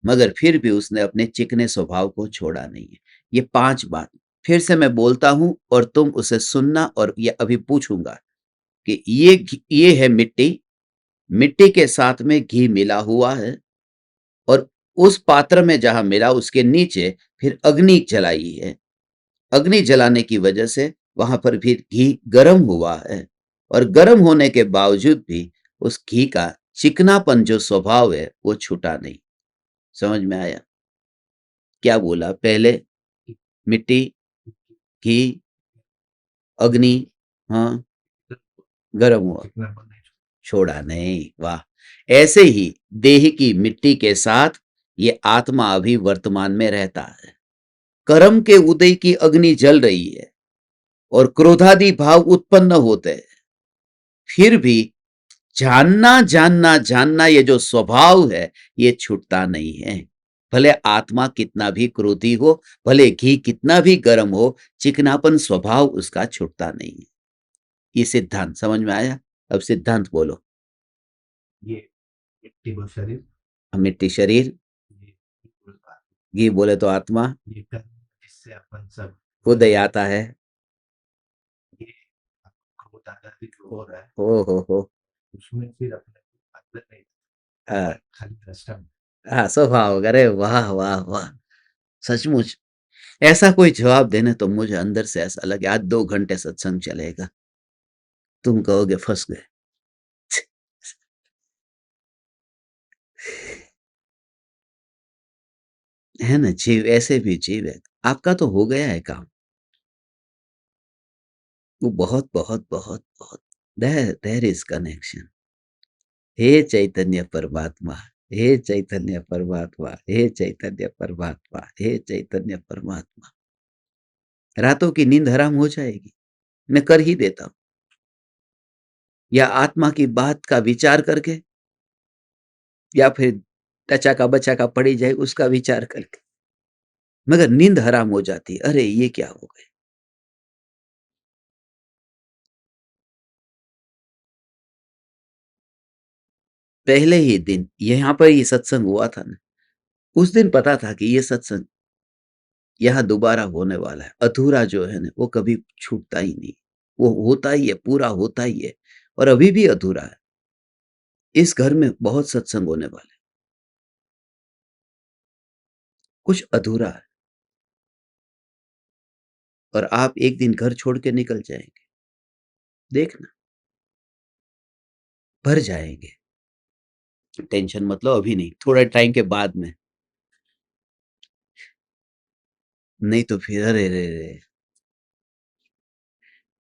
मगर फिर भी उसने अपने चिकने स्वभाव को छोड़ा नहीं है। ये 5 बात फिर से मैं बोलता हूं और तुम उसे सुनना, और ये अभी पूछूंगा कि ये है मिट्टी, मिट्टी के साथ में घी मिला हुआ है, और उस पात्र में जहां मिला उसके नीचे फिर अग्नि जलाई है। अग्नि जलाने की वजह से वहां पर फिर घी गर्म हुआ है, और गर्म होने के बावजूद भी उस घी का चिकनापन जो स्वभाव है वो छूटा नहीं। समझ में आया? क्या बोला पहले? मिट्टी, घी, अग्नि, हाँ, गर्म हुआ, छोड़ा नहीं। वाह! ऐसे ही देह की मिट्टी के साथ ये आत्मा अभी वर्तमान में रहता है। कर्म के उदय की अग्नि जल रही है और क्रोधादि भाव उत्पन्न होते हैं, फिर भी जानना जानना जानना ये जो स्वभाव है ये छूटता नहीं है। भले आत्मा कितना भी क्रोधी हो, भले घी कितना भी गर्म हो, चिकनापन स्वभाव उसका छूटता नहीं है। ये सिद्धांत समझ में आया? अब सिद्धांत बोलो। ये मिट्टी वो शरीर, मिट्टी शरीर, ये घी बोले तो आत्मा, ये कर्म जिससे अपन सब उदय आता है। ये क्रोध आदि जो हो रहा है हो उसमें फिर अपने अंदर नहीं हाँ खाली दृष्टा में। हाँ, स्वभाव। अरे वाह वाह वाह, सचमुच ऐसा कोई जवाब देने तो मुझे अंदर से ऐसा लगे आज 2 घंटे सत्संग चलेगा। तुम कहोगे फंस गए। है ना, जीव ऐसे भी जीव है। आपका तो हो गया है काम। वो बहुत बहुत बहुत बहुत, देयर इज कनेक्शन। हे चैतन्य परमात्मा, हे चैतन्य परमात्मा, हे चैतन्य परमात्मा, हे चैतन्य परमात्मा। रातों की नींद हराम हो जाएगी, मैं कर ही देता हूं। या आत्मा की बात का विचार करके, या फिर टचा का बचा का पड़ी जाए उसका विचार करके, मगर नींद हराम हो जाती। अरे ये क्या हो गए। पहले ही दिन यहाँ पर ये सत्संग हुआ था ना, उस दिन पता था कि ये सत्संग यहाँ दोबारा होने वाला है। अधूरा जो है ना वो कभी छूटता ही नहीं, वो होता ही है, पूरा होता ही है। और अभी भी अधूरा है। इस घर में बहुत सत्संग होने वाले, कुछ अधूरा है, और आप एक दिन घर छोड़ के निकल जाएंगे, देखना, भर जाएंगे। टेंशन मत लो, अभी नहीं, थोड़ा टाइम के बाद में। नहीं तो फिर अरे रे रे,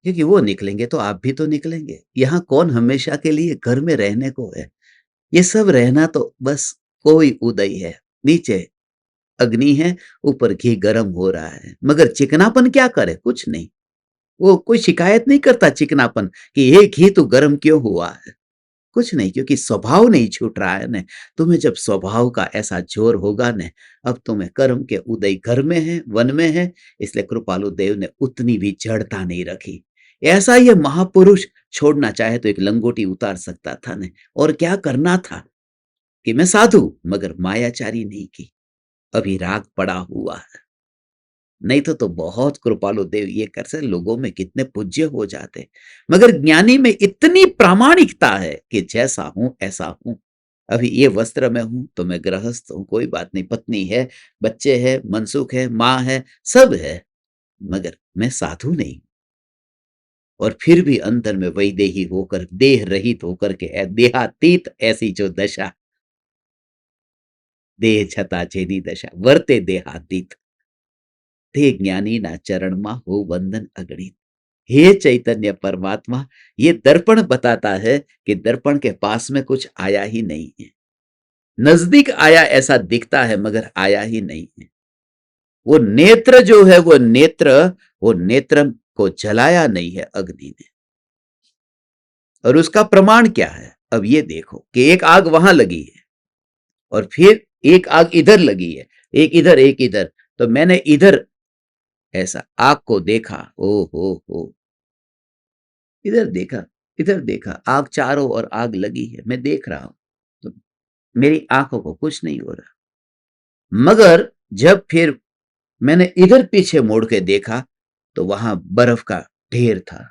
क्योंकि वो निकलेंगे तो आप भी तो निकलेंगे। यहाँ कौन हमेशा के लिए घर में रहने को है? ये सब रहना तो बस कोई उदय है। नीचे अग्नि है, ऊपर घी गर्म हो रहा है, मगर चिकनापन क्या करे? कुछ नहीं। वो कोई शिकायत नहीं करता चिकनापन कि ये घी तो गर्म क्यों हुआ है। कुछ नहीं, क्योंकि स्वभाव नहीं छूट रहा है न। तुम्हें जब स्वभाव का ऐसा जोर होगा न, अब तुम्हें कर्म के उदय घर में है, वन में है, इसलिए कृपालु देव ने उतनी भी जड़ता नहीं रखी। ऐसा ये महापुरुष छोड़ना चाहे तो एक लंगोटी उतार सकता था न। और क्या करना था कि मैं साधु मगर मायाचारी नहीं की। अभी राग पड़ा हुआ है। नहीं तो बहुत कृपालु देव ये कर से लोगों में कितने पूज्य हो जाते। मगर ज्ञानी में इतनी प्रामाणिकता है कि जैसा हूं ऐसा हूं। अभी ये वस्त्र में हूं तो मैं गृहस्थ हूं, कोई बात नहीं, पत्नी है, बच्चे हैं, मनसुख है, माँ है, सब है, मगर मैं साधु नहीं। और फिर भी अंदर में वैदेही होकर, देह रहित होकर के, देहातीत ऐसी जो दशा, देह छता जेनी दशा, वर्ते देहातीत, ते ज्ञानी ना चरण मा हो बंधन अगणित। हे चैतन्य परमात्मा, ये दर्पण बताता है कि दर्पण के पास में कुछ आया ही नहीं है, नजदीक आया ऐसा दिखता है मगर आया ही नहीं है। वो नेत्र जो है, वो नेत्र को जलाया नहीं है अग्नि ने। और उसका प्रमाण क्या है? अब ये देखो कि एक आग वहां लगी है और फिर एक आग इधर लगी है, एक इधर एक इधर। तो मैंने इधर ऐसा आग को देखा, ओ हो, इधर देखा, इधर देखा, आग चारों ओर आग लगी है, मैं देख रहा हूं, तो मेरी आंखों को कुछ नहीं हो रहा। मगर जब फिर मैंने इधर पीछे मोड़ के देखा तो वहां बर्फ का ढेर था।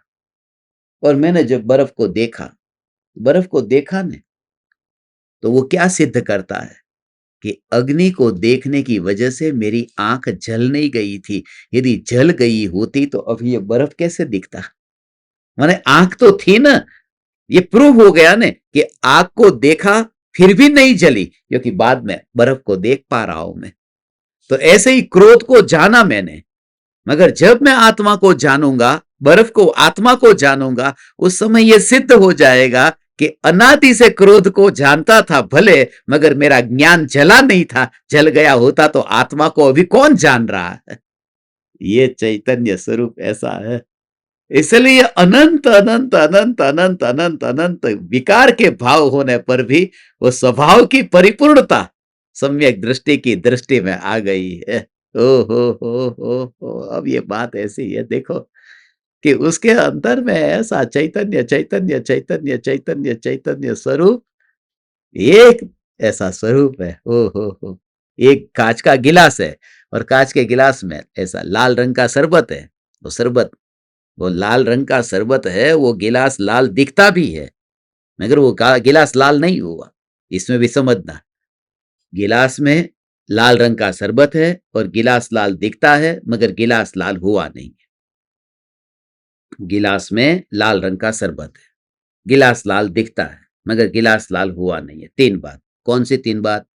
और मैंने जब बर्फ को देखा ने, तो वो क्या सिद्ध करता है कि अग्नि को देखने की वजह से मेरी आंख जल नहीं गई थी। यदि जल गई होती तो अब ये बर्फ कैसे दिखता? माने आंख तो थी ना। ये प्रूव हो गया ने कि आग को देखा फिर भी नहीं जली, क्योंकि बाद में बर्फ को देख पा रहा हूं मैं। तो ऐसे ही क्रोध को जाना मैंने, मगर जब मैं आत्मा को जानूंगा, बर्फ को, आत्मा को जानूंगा, उस समय यह सिद्ध हो जाएगा कि अनादि से क्रोध को जानता था भले, मगर मेरा ज्ञान जला नहीं था। जल गया होता तो आत्मा को अभी कौन जान रहा है? ये चैतन्य स्वरूप ऐसा है। इसलिए अनंत अनंत अनंत अनंत अनंत अनंत विकार के भाव होने पर भी वो स्वभाव की परिपूर्णता सम्यक दृष्टि की दृष्टि में आ गई है। ओ हो, अब ये बात ऐसी है, देखो कि उसके अंदर में ऐसा चैतन्य चैतन्य चैतन्य चैतन्य चैतन्य स्वरूप, एक ऐसा स्वरूप है। ओ हो, एक कांच का गिलास है और कांच के गिलास में ऐसा लाल रंग का शरबत है। वो शरबत, वो लाल रंग का शरबत है, वो गिलास लाल दिखता भी है मगर वो गिलास लाल नहीं हुआ। इसमें भी समझना, गिलास में लाल रंग का शरबत है और गिलास लाल दिखता है मगर गिलास लाल हुआ नहीं है। गिलास में लाल रंग का शरबत है, गिलास लाल दिखता है मगर गिलास लाल हुआ नहीं है। तीन बात। कौन सी तीन बात?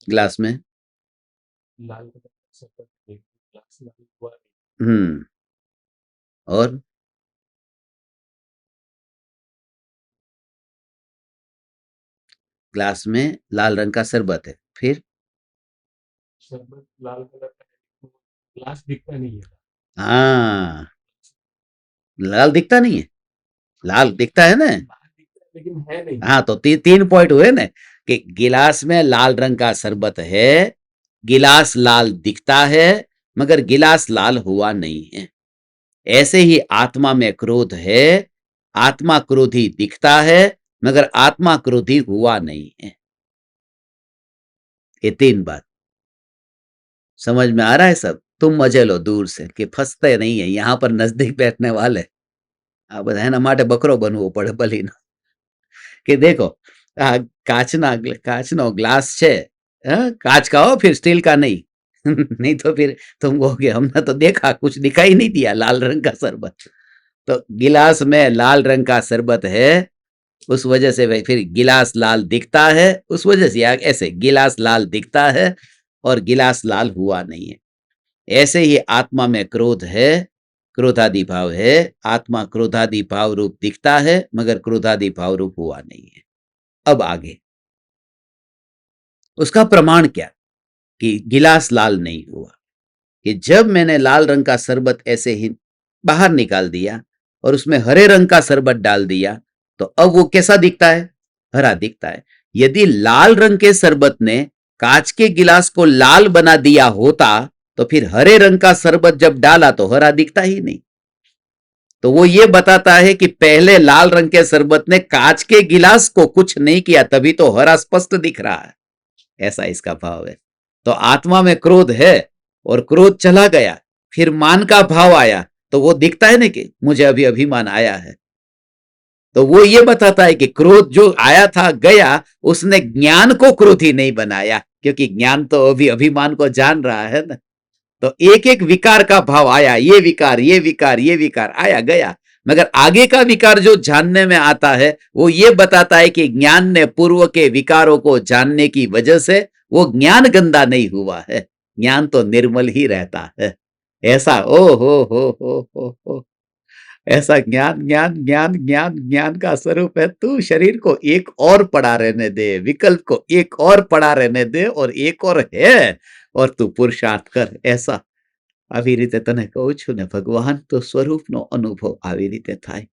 गिलास में लाल कलर का शरबत है, ग्लास लाल हुआ नहीं। और ग्लास में लाल रंग का शरबत है, फिर शरबत लाल कलर का है, ग्लास दिखता नहीं है। हाँ, लाल दिखता नहीं है, लाल दिखता है ना। बाहर दिखता है लेकिन है नहीं। हाँ, तो तीन पॉइंट हुए ना कि गिलास में लाल रंग का शरबत है, गिलास लाल दिखता है मगर गिलास लाल हुआ नहीं है। ऐसे ही आत्मा में क्रोध है, आत्मा क्रोधी दिखता है मगर आत्मा क्रोधी हुआ नहीं है। ये तीन बात समझ में आ रहा है सब? तुम मजे लो दूर से कि फंसते नहीं है, यहां पर नजदीक बैठने वाले આ બધા એના માટે બકરો બનવો પડે બલીનો કે देखो कांचनो ग्लास છે, कांच का हो फिर स्टील का नहीं। नहीं तो फिर तुम कहोगे हमने तो देखा, कुछ दिखाई नहीं दिया, लाल रंग का शरबत। तो गिलास में लाल रंग का शरबत है, उस वजह से भाई फिर गिलास लाल दिखता है, उस वजह से ऐसे गिलास लाल दिखता है और गिलास लाल हुआ नहीं है। ऐसे ही आत्मा में क्रोध है, क्रोधादि भाव है, आत्मा क्रोधादि भाव रूप दिखता है मगर क्रोधादि भाव रूप हुआ नहीं है। अब आगे उसका प्रमाण क्या कि गिलास लाल नहीं हुआ? कि जब मैंने लाल रंग का शरबत ऐसे ही बाहर निकाल दिया और उसमें हरे रंग का शरबत डाल दिया, तो अब वो कैसा दिखता है? हरा दिखता है। यदि लाल रंग के शरबत ने कांच के गिलास को लाल बना दिया होता तो फिर हरे रंग का शरबत जब डाला तो हरा दिखता ही नहीं। तो वो ये बताता है कि पहले लाल रंग के शरबत ने कांच के गिलास को कुछ नहीं किया, तभी तो हरा स्पष्ट दिख रहा है। ऐसा इसका भाव है। तो आत्मा में क्रोध है और क्रोध चला गया, फिर मान का भाव आया, तो वो दिखता है ना कि मुझे अभी अभिमान आया है। तो वो ये बताता है कि क्रोध जो आया था गया, उसने ज्ञान को क्रोधी नहीं बनाया, क्योंकि ज्ञान तो अभी अभिमान को जान रहा है ना। तो एक एक विकार का भाव आया, ये विकार, ये विकार, ये विकार आया गया, मगर आगे का विकार जो जानने में आता है वो ये बताता है कि ज्ञान ने पूर्व के विकारों को जानने की वजह से वो ज्ञान गंदा नहीं हुआ है, ज्ञान तो निर्मल ही रहता है। ऐसा ओ हो, ऐसा ज्ञान ज्ञान ज्ञान ज्ञान ज्ञान का स्वरूप है। तू शरीर को एक और पड़ा रहने दे, विकल्प को एक और पड़ा रहने दे, और एक और है, और तू पुरुषार्थ कर। ऐसा આવી રીતે તને કહું છું ને, ભગવાન તો સ્વરૂપનો અનુભવ આવી રીતે થાય।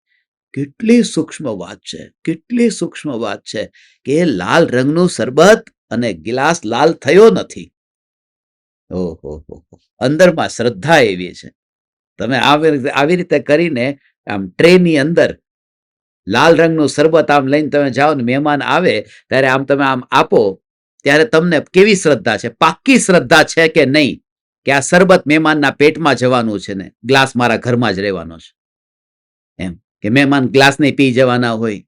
કેટલી સૂક્ષ્મ વાત છે, કેટલી સૂક્ષ્મ વાત છે કે લાલ રંગનું શરબત અને ગિલાસ લાલ થયો નથી। ઓહો, અંદરમાં શ્રદ્ધા એવી છે। તમે આવી રીતે કરીને આમ ટ્રેની અંદર લાલ રંગનું શરબત આમ લઈને તમે જાઓ ને, મહેમાન આવે ત્યારે આમ તમે આમ આપો, ત્યારે તમને કેવી શ્રદ્ધા છે, પાક્કી શ્રદ્ધા છે કે નહીં કે આ શરબત મહેમાનના પેટમાં જવાનું છે ને ગ્લાસ મારા ઘરમાં જ રહેવાનો છે? એમ કે મહેમાન ગ્લાસ નહીં પી જવાના હોય,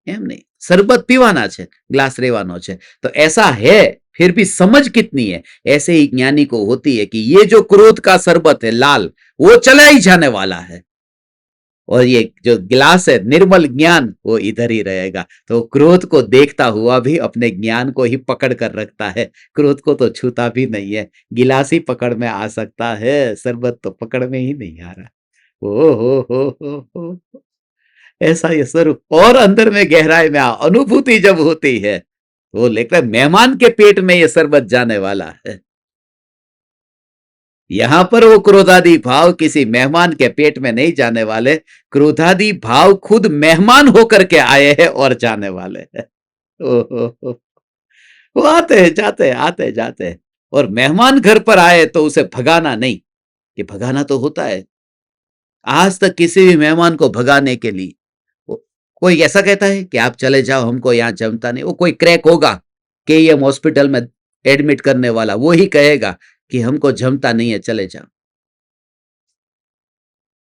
એમ नहीं, शरबत पीवाना है, ग्लास रेवानो है। तो ऐसा है, फिर भी समझ कितनी है? ऐसे ही ज्ञानी को होती है कि ये जो क्रोध का शरबत है लाल, वो चला ही जाने वाला है, और ये जो गिलास है निर्मल ज्ञान, वो इधर ही रहेगा। तो क्रोध को देखता हुआ भी अपने ज्ञान को ही पकड़ कर रखता है, क्रोध को तो छूता भी नहीं है। गिलास ही पकड़ में आ सकता है, शरबत तो पकड़ में ही नहीं आ रहा। ओ हो, ऐसा ये स्वरूप। और अंदर में गहराई में अनुभूति जब होती है, वो लेकर मेहमान के पेट में ये शरबत जाने वाला है। यहां पर वो क्रोधादि भाव किसी मेहमान के पेट में नहीं जाने वाले, क्रोधादि भाव खुद मेहमान होकर के आए हैं और जाने वाले हैं। ओहो, वो आते हैं जाते हैं, आते हैं जाते हैं। और मेहमान घर पर आए तो उसे भगाना नहीं, कि भगाना तो होता है। आज तक किसी भी मेहमान को भगाने के लिए कोई ऐसा कहता है कि आप चले जाओ, हमको यहाँ जमता नहीं। वो कोई क्रैक होगा केईएम हॉस्पिटल में एडमिट करने वाला, वो ही कहेगा कि हमको जमता नहीं है, चले जाओ।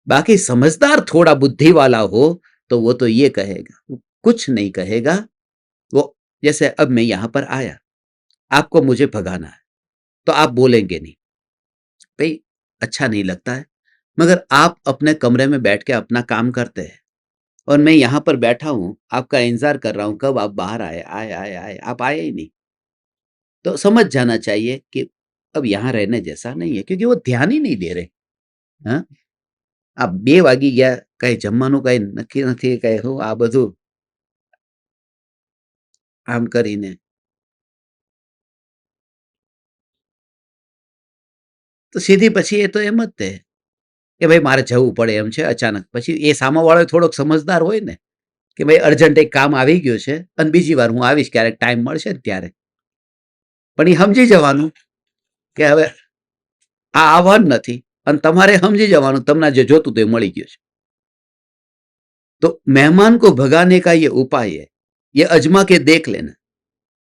बाकी समझदार थोड़ा बुद्धि वाला हो तो वो तो ये कहेगा, वो कुछ नहीं कहेगा। वो जैसे अब मैं यहां पर आया, आपको मुझे भगाना है, तो आप बोलेंगे नहीं, भाई अच्छा नहीं लगता है, मगर आप अपने कमरे में बैठ के अपना काम करते हैं, और मैं यहां पर बैठा हूं, आपका इंतजार कर रहा हूं, कब आप बाहर आए आए आए आए, आप आए ही नहीं। तो समझ जाना चाहिए कि अब यहाँ रहने जैसा नहीं है, क्योंकि वो ध्यान ही नहीं दे रहे। हाँ, આ 2 વાગી ગયા, કઈ જમવાનું કઈ નક્કી નથી, કઈ હું આ બધું આમ કરીને, તો સીધી પછી એ તો એમ જ તે કે ભાઈ મારે જવું પડે એમ છે અચાનક। પછી એ સામેવાળો થોડોક સમજદાર હોય ને કે ભાઈ અર્જન્ટ એક કામ આવી ગયું છે અને બીજી વાર હું આવીશ ક્યારેક ટાઈમ મળશે ને ત્યારે। પણ એ સમજી જવાનું કે હવે આ આવવાનું નથી, અને તમારે સમજી જવાનું તમને જે જોતું તે મળી ગયું છે। तो मेहमान को भगाने का ये उपाय है, ये अजमा के देख लेना,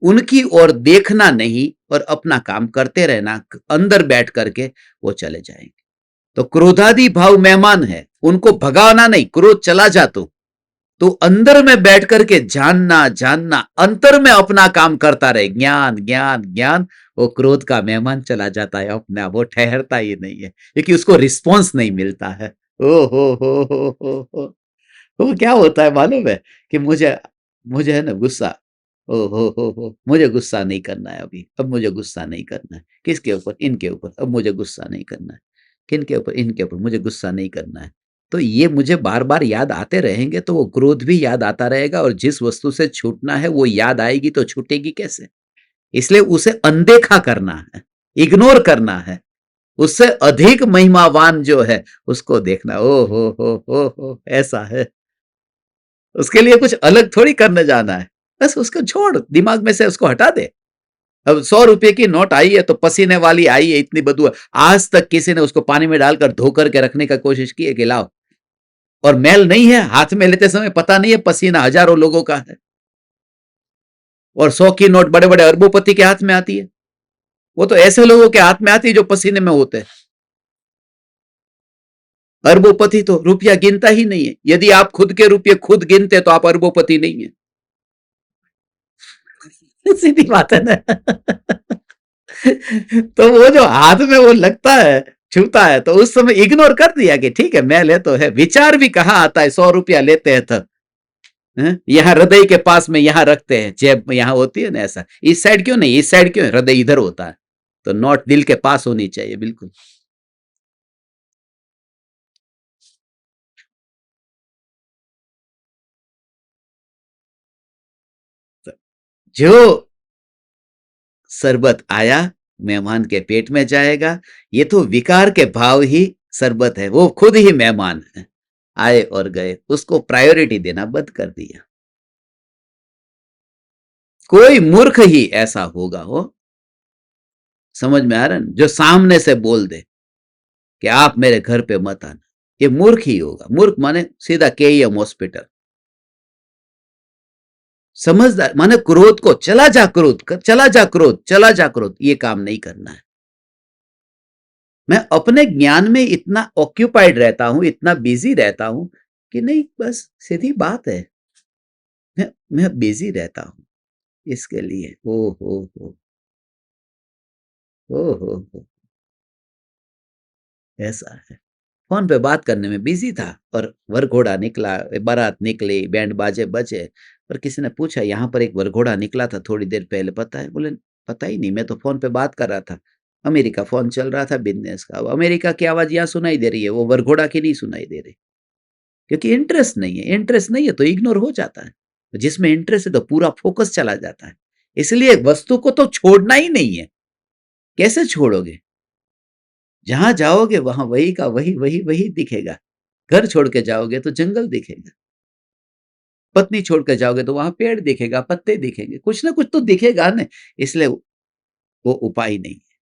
उनकी ओर देखना नहीं और अपना काम करते रहना, अंदर बैठ करके वो चले जाएंगे। तो क्रोधादि भाव मेहमान है, उनको भगाना नहीं, क्रोध चला जा तो अंदर में बैठ करके जानना जानना, अंतर में अपना काम करता रहे, ज्ञान ज्ञान ज्ञान। वो क्रोध का मेहमान चला जाता है अपने आप, वो ठहरता ही नहीं है, क्योंकि उसको रिस्पॉन्स नहीं मिलता है। ओ हो, वो क्या होता है मालूम है कि मुझे मुझे है ना गुस्सा, ओ हो, मुझे गुस्सा नहीं करना है अभी, अब मुझे गुस्सा नहीं करना है। किसके ऊपर? इनके ऊपर। अब मुझे गुस्सा नहीं करना है। किनके ऊपर? इनके ऊपर। मुझे गुस्सा नहीं करना है। तो ये मुझे बार बार याद आते रहेंगे तो वो क्रोध भी याद आता रहेगा, और जिस वस्तु से छूटना है वो याद आएगी तो छूटेगी कैसे? इसलिए उसे अनदेखा करना है, इग्नोर करना है। उससे अधिक महिमावान जो है उसको देखना। ओ हो, ऐसा है। उसके लिए कुछ अलग थोड़ी करने जाना है, बस उसको छोड़, दिमाग में से उसको हटा दे। अब 100 रुपए की नोट आई है तो पसीने वाली आई है, इतनी बदबू है, आज तक किसी ने उसको पानी में डालकर धो करके रखने का कोशिश की है कि लाओ, और मैल नहीं है, हाथ में लेते समय पता नहीं है पसीना हजारों लोगों का है। और 100 की नोट बड़े बड़े अरबोपति के हाथ में आती है, वो तो ऐसे लोगों के हाथ में आती है जो पसीने में होते हैं। अरबोपति तो रुपया गिनता ही नहीं है। यदि आप खुद के रुपये खुद गिनते तो आप अरबोपति नहीं है। सीधी बात है ना। तो वो जो हाथ में वो लगता है, छूता है, तो उस समय इग्नोर कर दिया कि ठीक है मैं ले तो है। विचार भी कहाँ आता है, 100 रुपया लेते हैं तो यहाँ हृदय के पास में यहाँ रखते हैं, जेब में यहाँ होती है ना, ऐसा इस साइड क्यों नहीं, इस साइड क्यों, हृदय इधर होता है। तो नोट दिल के पास होनी चाहिए बिल्कुल। जो शरबत आया मेहमान के पेट में जाएगा, ये तो विकार के भाव ही शरबत है, वो खुद ही मेहमान है, आए और गए, उसको प्रायोरिटी देना बंद कर दिया। कोई मूर्ख ही ऐसा होगा, हो समझ में आ रहा है, जो सामने से बोल दे कि आप मेरे घर पे मत आना, ये मूर्ख ही होगा। मूर्ख माने सीधा केईएम हॉस्पिटल। समझदार माने क्रोध को चला जा, क्रोध चला जा, क्रोध चला जा, क्रोध, ये काम नहीं करना है। मैं अपने ज्ञान में इतना ऑक्यूपाइड रहता हूं, इतना बिजी रहता हूं कि नहीं, बस सीधी बात है, मैं बिजी रहता हूं इसके लिए। ओ हो ओ हो, ऐसा है। फोन पे बात करने में बिजी था और वरघोड़ा निकला, बारात निकली, बैंड बाजे बजे, और किसी ने पूछा यहाँ पर एक वरघोड़ा निकला था थोड़ी देर पहले, पता है? बोले पता ही नहीं, मैं तो फोन पे बात कर रहा था, अमेरिका फोन चल रहा था बिजनेस का। अब अमेरिका की आवाज यहाँ सुनाई दे रही है, वो वरघोड़ा की नहीं सुनाई दे रही, क्योंकि इंटरेस्ट नहीं है। इंटरेस्ट नहीं है तो इग्नोर हो जाता है, जिसमें इंटरेस्ट है तो पूरा फोकस चला जाता है। इसलिए वस्तु को तो छोड़ना ही नहीं है। कैसे छोड़ोगे? जहां जाओगे वहां वही का वही वही वही दिखेगा। घर छोड़ के जाओगे तो जंगल दिखेगा, पत्नी छोड़ के जाओगे तो वहां पेड़ दिखेगा, पत्ते दिखेंगे, कुछ ना कुछ तो दिखेगा ना। इसलिए वो उपाय नहीं है,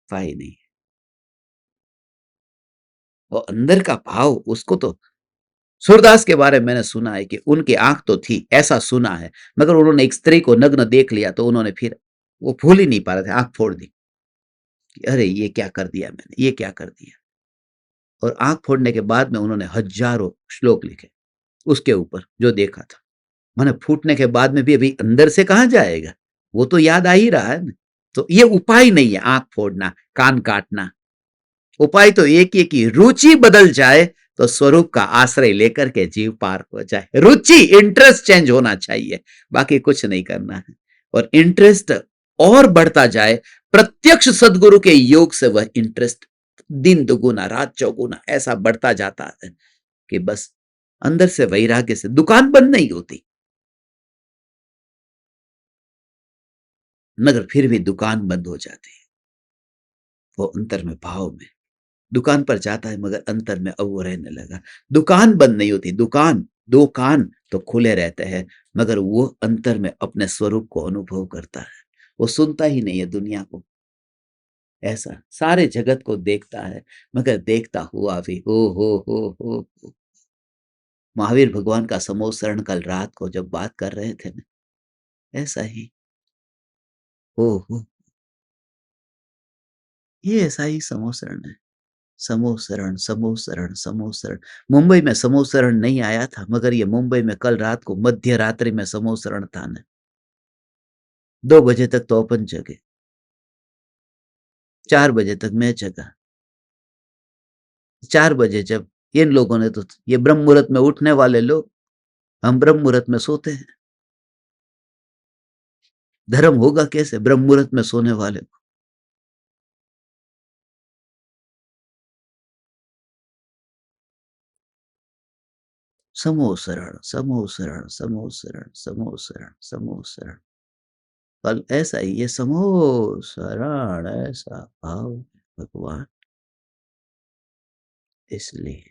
उपाय नहीं है। वो अंदर का भाव, उसको तो सूरदास के बारे में मैंने सुना है कि उनकी आंख तो थी, ऐसा सुना है, मगर उन्होंने एक स्त्री को नग्न देख लिया तो उन्होंने फिर वो भूल ही नहीं पा रहे थे, आंख फोड़ दी कि अरे ये क्या कर दिया मैंने, ये क्या कर दिया। और आंख फोड़ने के बाद में उन्होंने हजारों श्लोक लिखे उसके ऊपर जो देखा था। माने फूटने के बाद में भी अभी अंदर से कहां जाएगा, वो तो याद आ ही रहा है ना। तो ये उपाय नहीं है आंख फोड़ना, कान काटना। उपाय तो एक ही कि रुचि बदल जाए तो स्वरूप का आश्रय लेकर के जीव पार हो जाए। रुचि, इंटरेस्ट चेंज होना चाहिए, बाकी कुछ नहीं करना है। और इंटरेस्ट और बढ़ता जाए, प्रत्यक्ष सदगुरु के योग से वह इंटरेस्ट दिन दुगुना रात चौगुना ऐसा बढ़ता जाता है कि बस अंदर से वैराग्य से दुकान बंद नहीं होती, मगर फिर भी दुकान बंद हो जाती है। वो अंतर में भाव में दुकान पर जाता है, मगर अंतर में अब वो रहने लगा। दुकान बंद नहीं होती, दुकान दो कान तो खुले रहते हैं, मगर वो अंतर में अपने स्वरूप को अनुभव करता है। वो सुनता ही नहीं है दुनिया को, ऐसा सारे जगत को देखता है, मगर देखता हुआ भी हो। महावीर भगवान का समोसरण कल रात को जब बात कर रहे थे ना, ऐसा ही हो, ये ऐसा ही समोसरण है। समोसरण समोसरण समोसरण। मुंबई में समोसरण नहीं आया था, मगर ये मुंबई में कल रात को मध्य रात्रि में समोसरण था ना। 2 बजे तक तो अपन जगे, 4 बजे तक मैं जगा। 4 बजे जब इन लोगों ने तो, ये ब्रह्म मुहूर्त में उठने वाले लोग, हम ब्रह्म मुहूर्त में सोते हैं। धर्म होगा कैसे ब्रह्म मुहूर्त में सोने वाले को? समोसरण समोसरण समोसरण समोसरण समोसरण। कल ऐसा ही ये समोसरण ऐसा भाव भगवान। इसलिए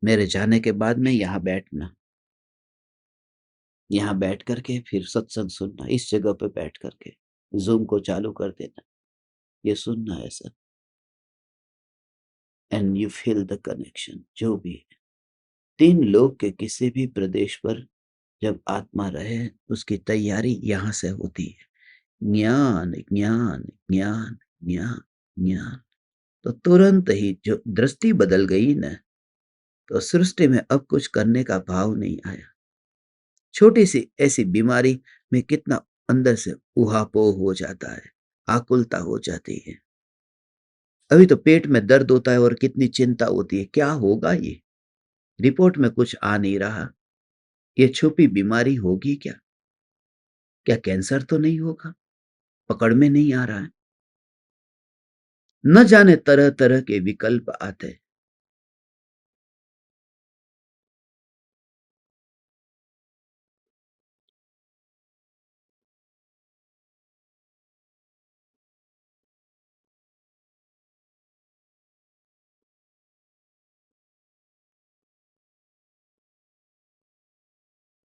मेरे जाने के बाद में यहाँ बैठना, यहाँ बैठ करके फिर सत्संग सुनना, इस जगह पे बैठ करके ज़ूम को चालू कर देना, ये सुनना है सब, and you feel the connection जो भी है। 3 लोक के किसी भी प्रदेश पर जब आत्मा रहे, उसकी तैयारी यहाँ से होती है। ज्ञान, ज्ञान, ज्ञान, ज्ञान, ज्ञान। तो तुरंत ही जो दृष्टि बदल गई ना, तो सृष्टि में अब कुछ करने का भाव नहीं आया। छोटी सी ऐसी बीमारी में कितना अंदर से ऊहापोह हो जाता है, आकुलता हो जाती है। अभी तो पेट में दर्द होता है और कितनी चिंता होती है, क्या होगा ये? रिपोर्ट में कुछ आ नहीं रहा। ये छुपी बीमारी होगी क्या? क्या कैंसर तो नहीं होगा? पकड़ में नहीं आ रहा है। न जाने तरह-तरह के विकल्प आते हैं।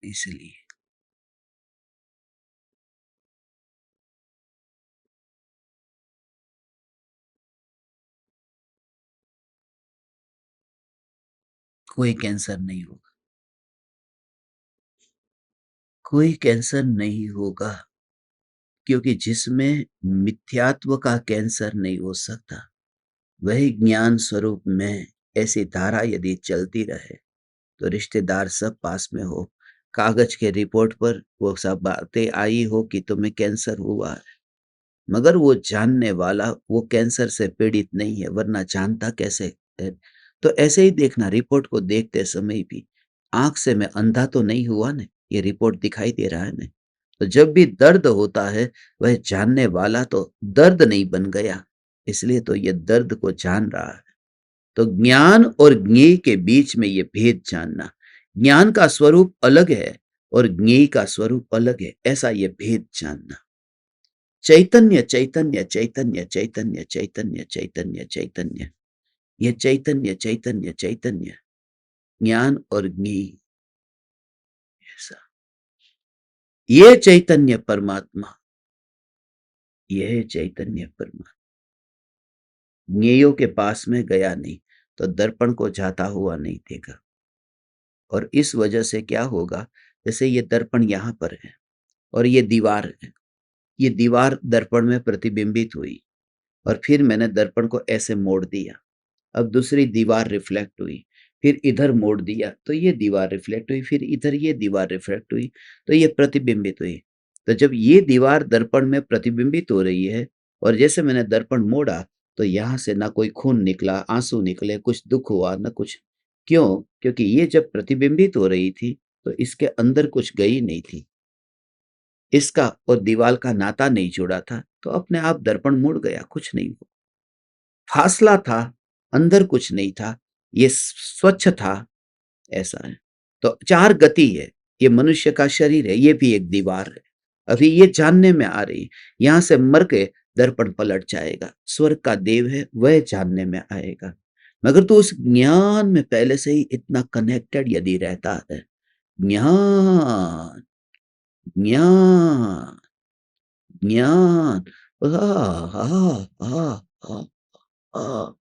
इसलिए कोई कैंसर नहीं होगा। कोई कैंसर नहीं होगा, क्योंकि जिसमें मिथ्यात्व का कैंसर नहीं हो सकता, वही ज्ञान स्वरूप में ऐसी धारा यदि चलती रहे, तो रिश्तेदार सब पास में हो, कागज के रिपोर्ट पर वो सब बातें आई हो कि तुम्हें कैंसर हुआ है, मगर वो जानने वाला वो कैंसर से पीड़ित नहीं है, वरना जानता कैसे है? तो ऐसे ही देखना, रिपोर्ट को देखते समय भी आँख से मैं अंधा तो नहीं हुआ ना, ये रिपोर्ट दिखाई दे रहा है ना। तो जब भी दर्द होता है, वह जानने वाला तो दर्द नहीं बन गया, इसलिए तो ये दर्द को जान रहा है। तो ज्ञान और ज्ञेय के बीच में ये भेद जानना, ज्ञान का स्वरूप अलग है और ज्ञेय का स्वरूप अलग है, ऐसा ये भेद जानना। चैतन्य चैतन्य चैतन्य चैतन्य चैतन्य चैतन्य चैतन्य, ये चैतन्य चैतन्य चैतन्य, ज्ञान और ज्ञेय, ऐसा ये चैतन्य परमात्मा, यह चैतन्य परमात्मा ज्ञेयों के पास में गया नहीं, तो दर्पण को जाता हुआ नहीं देखा। और इस वजह से क्या होगा, जैसे ये दर्पण यहाँ पर है और ये दीवार है, ये दीवार दर्पण में प्रतिबिंबित हुई और फिर मैंने दर्पण को ऐसे मोड़ दिया, अब दूसरी दीवार रिफ्लेक्ट हुई, फिर इधर मोड़ दिया तो ये दीवार रिफ्लेक्ट हुई, फिर इधर ये दीवार रिफ्लेक्ट हुई, तो ये प्रतिबिंबित हुई। तो जब ये दीवार दर्पण में प्रतिबिंबित हो रही है और जैसे मैंने दर्पण मोड़ा, तो यहाँ से ना कोई खून निकला, आंसू निकले, कुछ दुख हुआ, ना कुछ। क्यों? क्योंकि ये जब प्रतिबिंबित हो रही थी, तो इसके अंदर कुछ गई नहीं थी। इसका और दीवार का नाता नहीं जुड़ा था, तो अपने आप दर्पण मुड़ गया, कुछ नहीं हुआ। फासला था, अंदर कुछ नहीं था, ये स्वच्छ था, ऐसा है। तो 4 गति है, ये मनुष्य का शरीर है, ये भी एक दीवार है। अभी ये जानने में आ रही, यहाँ से मर के दर्पण पलट जाएगा, स्वर्ग का देव है, वह जानने में आएगा। मगर तू उस ज्ञान में पहले से ही इतना कनेक्टेड यदि रहता है, ज्ञान, ज्ञान, ज्ञान, आह, आह, आह, आह, आह,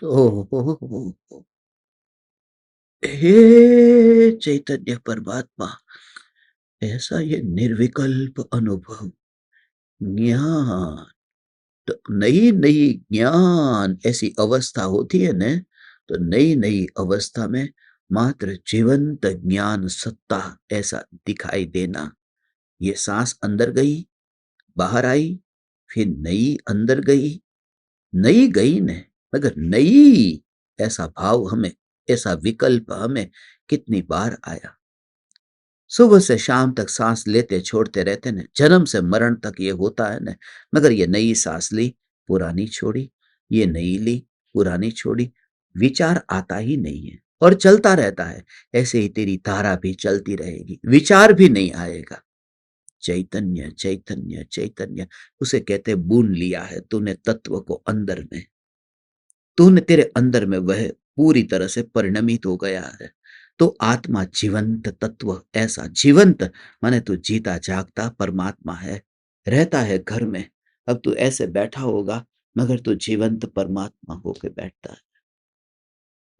ओह, ओह, ओह, ओह। हे चैतन्य परमात्मा, ऐसा ये निर्विकल्प अनुभव, ज्ञान, तो नई नई ज्ञान ऐसी अवस्था होती है न, तो नई नई अवस्था में मात्र जीवंत ज्ञान सत्ता ऐसा दिखाई देना। ये सांस अंदर गई, बाहर आई, फिर नई अंदर गई, नई गई न, मगर नई, ऐसा भाव हमें, ऐसा विकल्प हमें कितनी बार आया। सुबह से शाम तक सांस लेते छोड़ते रहते न, जन्म से मरण तक ये होता है न, मगर ये नई सांस ली, पुरानी छोड़ी, ये नई ली, पुरानी छोड़ी, विचार आता ही नहीं है और चलता रहता है। ऐसे ही तेरी धारा भी चलती रहेगी, विचार भी नहीं आएगा। चैतन्य चैतन्य चैतन्य, उसे कहते बून लिया है तूने तत्व को अंदर में, तूने, तेरे अंदर में वह पूरी तरह से परिणमित हो गया है। तो आत्मा जीवंत तत्व, ऐसा जीवंत माने तू जीता जागता परमात्मा है, रहता है घर में। अब तू ऐसे बैठा होगा, मगर तू जीवंत परमात्मा होके बैठता है।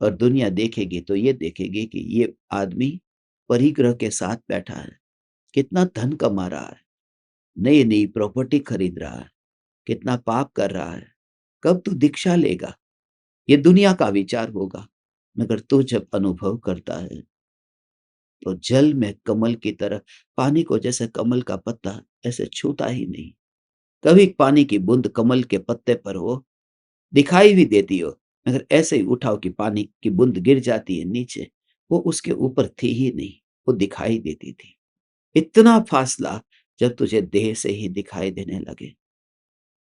और दुनिया देखेगी तो ये देखेगी कि ये आदमी परिग्रह के साथ बैठा है, कितना धन कमा रहा है, नई नई प्रॉपर्टी खरीद रहा है, कितना पाप कर रहा है, कब तू दीक्षा लेगा, ये दुनिया का विचार होगा। मगर तू जब अनुभव करता है तो जल में कमल की तरह, पानी को जैसे कमल का पत्ता ऐसे छूता ही नहीं। कभी पानी की बूंद कमल के पत्ते पर हो, दिखाई भी देती हो, मगर ऐसे ही उठाओ कि पानी की बूंद गिर जाती है नीचे, वो उसके ऊपर थी ही नहीं, वो दिखाई देती थी। इतना फासला जब तुझे देह से ही दिखाई देने लगे,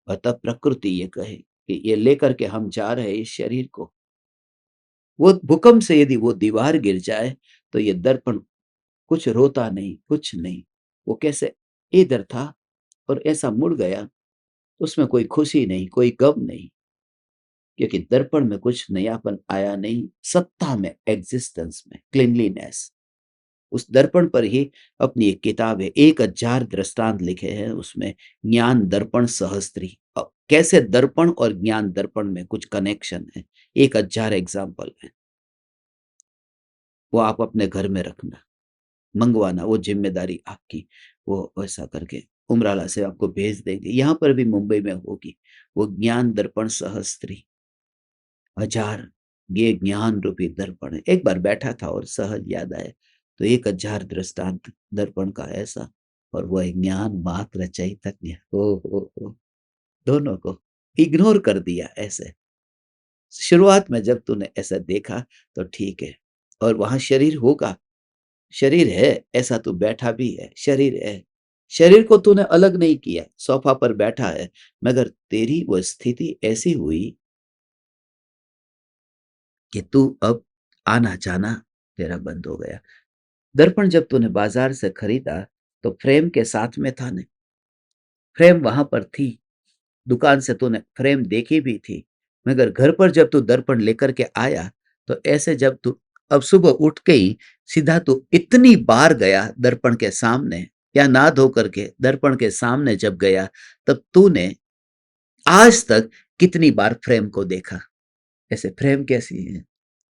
और तब प्रकृति ये कहे कि ये लेकर के हम जा रहे हैं इस शरीर को। वो भूकंप से यदि वो दीवार गिर जाए तो ये दर्पण कुछ रोता नहीं, कुछ नहीं। वो कैसे इधर था और ऐसा मुड़ गया, उसमें कोई खुशी नहीं, कोई गम नहीं, क्योंकि दर्पण में कुछ नयापन आया नहीं, सत्ता में, एग्जिस्टेंस में, क्लीनलीनेस। उस दर्पण पर ही अपनी एक किताब है, 1000 दृष्टांत लिखे हैं उसमें, ज्ञान दर्पण सहस्त्री। कैसे दर्पण और ज्ञान दर्पण में कुछ कनेक्शन है, 1000 एग्जाम्पल है। वो आप अपने घर में रखना, मंगवाना, वो जिम्मेदारी आपकी। वो वैसा करके उमराला से आपको भेज देंगे, यहाँ पर भी मुंबई में होगी वो ज्ञान दर्पण सहस्त्री। 1000 ये ज्ञान रूपी दर्पण है। एक बार बैठा था और सहज याद आए तो 1000 दृष्टांत दर्पण का ऐसा, और वो है ज्ञान मात्र चैतन्य। हो दोनों को इग्नोर कर दिया ऐसे। शुरुआत में जब तूने ऐसा देखा तो ठीक है, और वहां शरीर होगा, शरीर है, ऐसा तू बैठा भी है, शरीर है। शरीर को तूने अलग नहीं किया, सोफा पर बैठा है, मगर तेरी वो स्थिति ऐसी हुई कि तू अब आना जाना तेरा बंद हो गया। दर्पण जब तूने बाजार से खरीदा तो फ्रेम के साथ में था ने, फ्रेम वहां पर थी, दुकान से तूने फ्रेम देखी भी थी, मगर घर पर जब तू दर्पण लेकर के आया तो ऐसे जब तू अब सुबह उठ के ही सीधा तू इतनी बार गया दर्पण के सामने, या ना धो करके दर्पण के सामने जब गया, तब तूने आज तक कितनी बार फ्रेम को देखा। ऐसे फ्रेम कैसी है,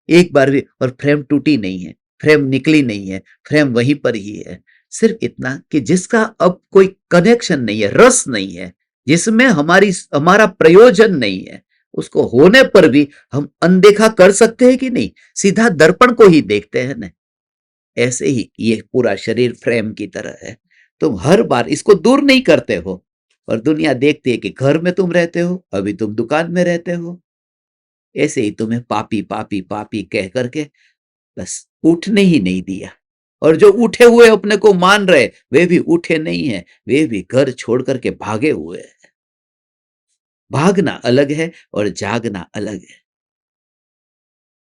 एक बार भी, और फ्रेम टूटी नहीं है, फ्रेम निकली नहीं है, फ्रेम वहीं पर ही है। सिर्फ इतना कि जिसका अब कोई कनेक्शन नहीं है, रस नहीं है, जिसमें हमारा प्रयोजन नहीं है, उसको होने पर भी हम अनदेखा कर सकते हैं कि नहीं, सीधा दर्पण को ही देखते हैं ना। ऐसे ही ये पूरा शरीर फ्रेम की तरह है। तुम हर बार इसको दूर नहीं करते हो, और दुनिया देखती है कि घर में तुम रहते हो, अभी तुम दुकान में रहते हो। ऐसे ही तुम्हें पापी पापी पापी कह करके बस उठने ही नहीं दिया। और जो उठे हुए अपने को मान रहे, वे भी उठे नहीं है, वे भी घर छोड़ करके भागे हुए हैं। भागना अलग है और जागना अलग है।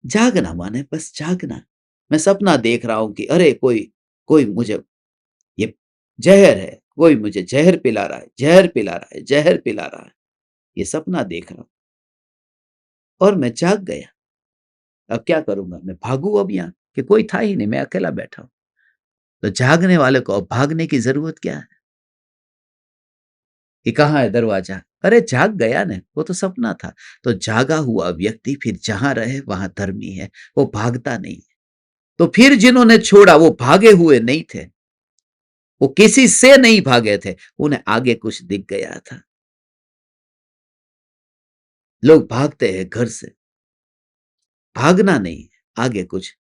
जागना माने बस जागना। मैं सपना देख रहा हूं कि अरे कोई कोई मुझे ये जहर है, कोई मुझे जहर पिला रहा है, जहर पिला रहा है, जहर पिला रहा है, ये सपना देख रहा हूं और मैं जाग गया। अब क्या करूंगा, मैं भागू अब यहाँ, कि कोई था ही नहीं, मैं अकेला बैठा हूं। तो जागने वाले को अब भागने की जरूरत क्या है कि कहाँ है दरवाजा, अरे जाग गया ना, वो तो सपना था। तो जागा हुआ व्यक्ति फिर जहां रहे वहां धर्मी है, वो भागता नहीं है। तो फिर जिन्होंने छोड़ा वो भागे हुए नहीं थे, वो किसी से नहीं भागे थे, उन्हें आगे कुछ दिख गया था। लोग भागते हैं घर से, भागना नहीं है, आगे कुछ,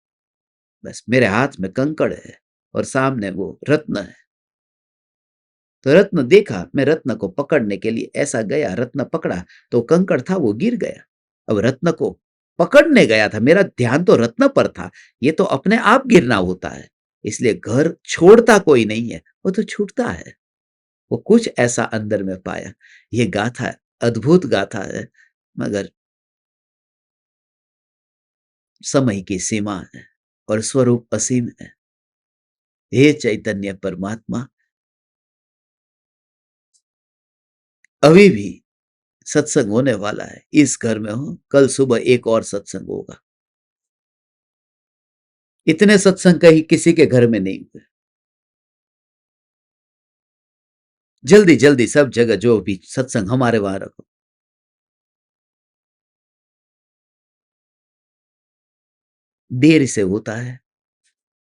बस मेरे हाथ में कंकड़ है और सामने वो रत्न है। तो रत्न देखा, मैं रत्न को पकड़ने के लिए ऐसा गया, रत्न पकड़ा तो कंकड़ था, वो गिर गया। अब रत्न को पकड़ने गया था, मेरा ध्यान तो रत्न पर था, ये तो अपने आप गिरना होता है। इसलिए घर छोड़ता कोई नहीं है, वो तो छूटता है। वो कुछ ऐसा अंदर में पाया। ये गाथा अद्भुत गाथा है, मगर समय की सीमा है और स्वरूप असीम है। हे चैतन्य परमात्मा, अभी भी सत्संग होने वाला है, इस घर में हो, कल सुबह एक और सत्संग होगा। इतने सत्संग कहीं किसी के घर में नहीं हुए। जल्दी जल्दी सब जगह जो भी सत्संग हमारे वहां रखो। देर से होता है,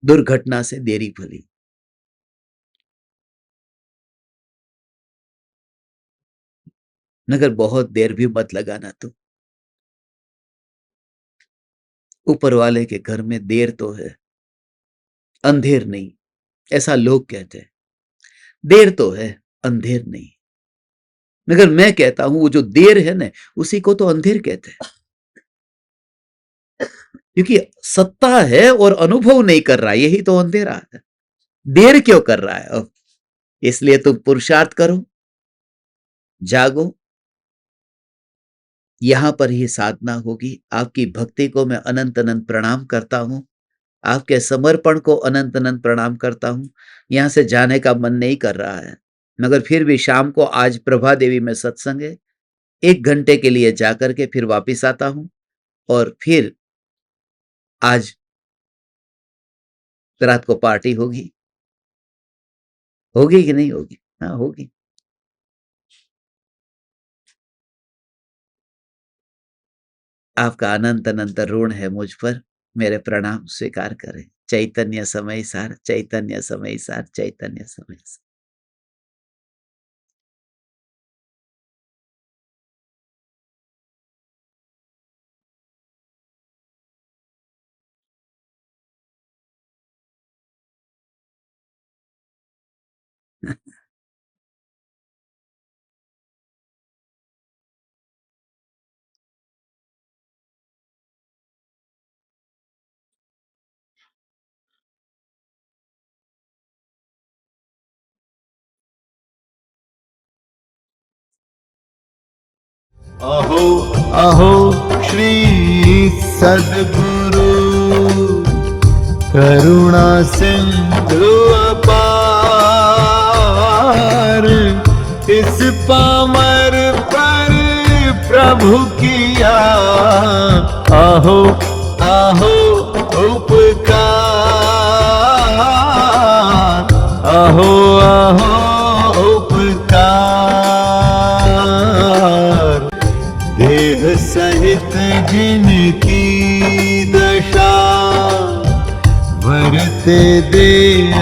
दुर्घटना से देरी भली। मगर बहुत देर भी मत लगाना तुम। ऊपर वाले के घर में देर तो है, अंधेर नहीं, ऐसा लोग कहते हैं। देर तो है, अंधेर नहीं। मगर मैं कहता हूं वो जो देर है ना, उसी को तो अंधेर कहते हैं, क्योंकि सत्ता है और अनुभव नहीं कर रहा, यही तो अंधेरा है। देर क्यों कर रहा है अब? इसलिए तुम पुरुषार्थ करो, जागो, यहां पर ही साधना होगी। आपकी भक्ति को मैं अनंत अनंत प्रणाम करता हूं, आपके समर्पण को अनंत अनंत प्रणाम करता हूं। यहां से जाने का मन नहीं कर रहा है, मगर फिर भी शाम को आज प्रभा देवी में सत्संग है, 1 घंटे के लिए जाकर के फिर वापिस आता हूं। और फिर आज रात को पार्टी होगी, होगी कि नहीं होगी? हाँ, होगी। आपका अनंत अनंत ऋण है मुझ पर, मेरे प्रणाम स्वीकार करें। चैतन्य समय सार, चैतन्य समय सार, चैतन्य समय सार। अहो अहो श्री सद्गुरु करुणा सिंधु अपार, इस पामर पर प्रभु किया आहो आहो उपकार, आहो आहो उपकार। देह सहित जिनकी दशा वरते देहातीत,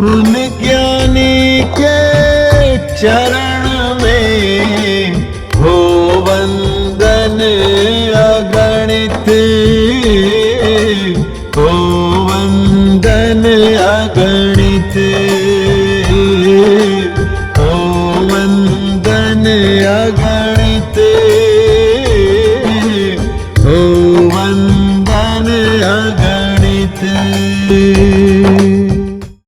उन ज्ञानी के चरण में हो वंदन अगणित, हो वंदन अगणित, हो वंदन अगणित।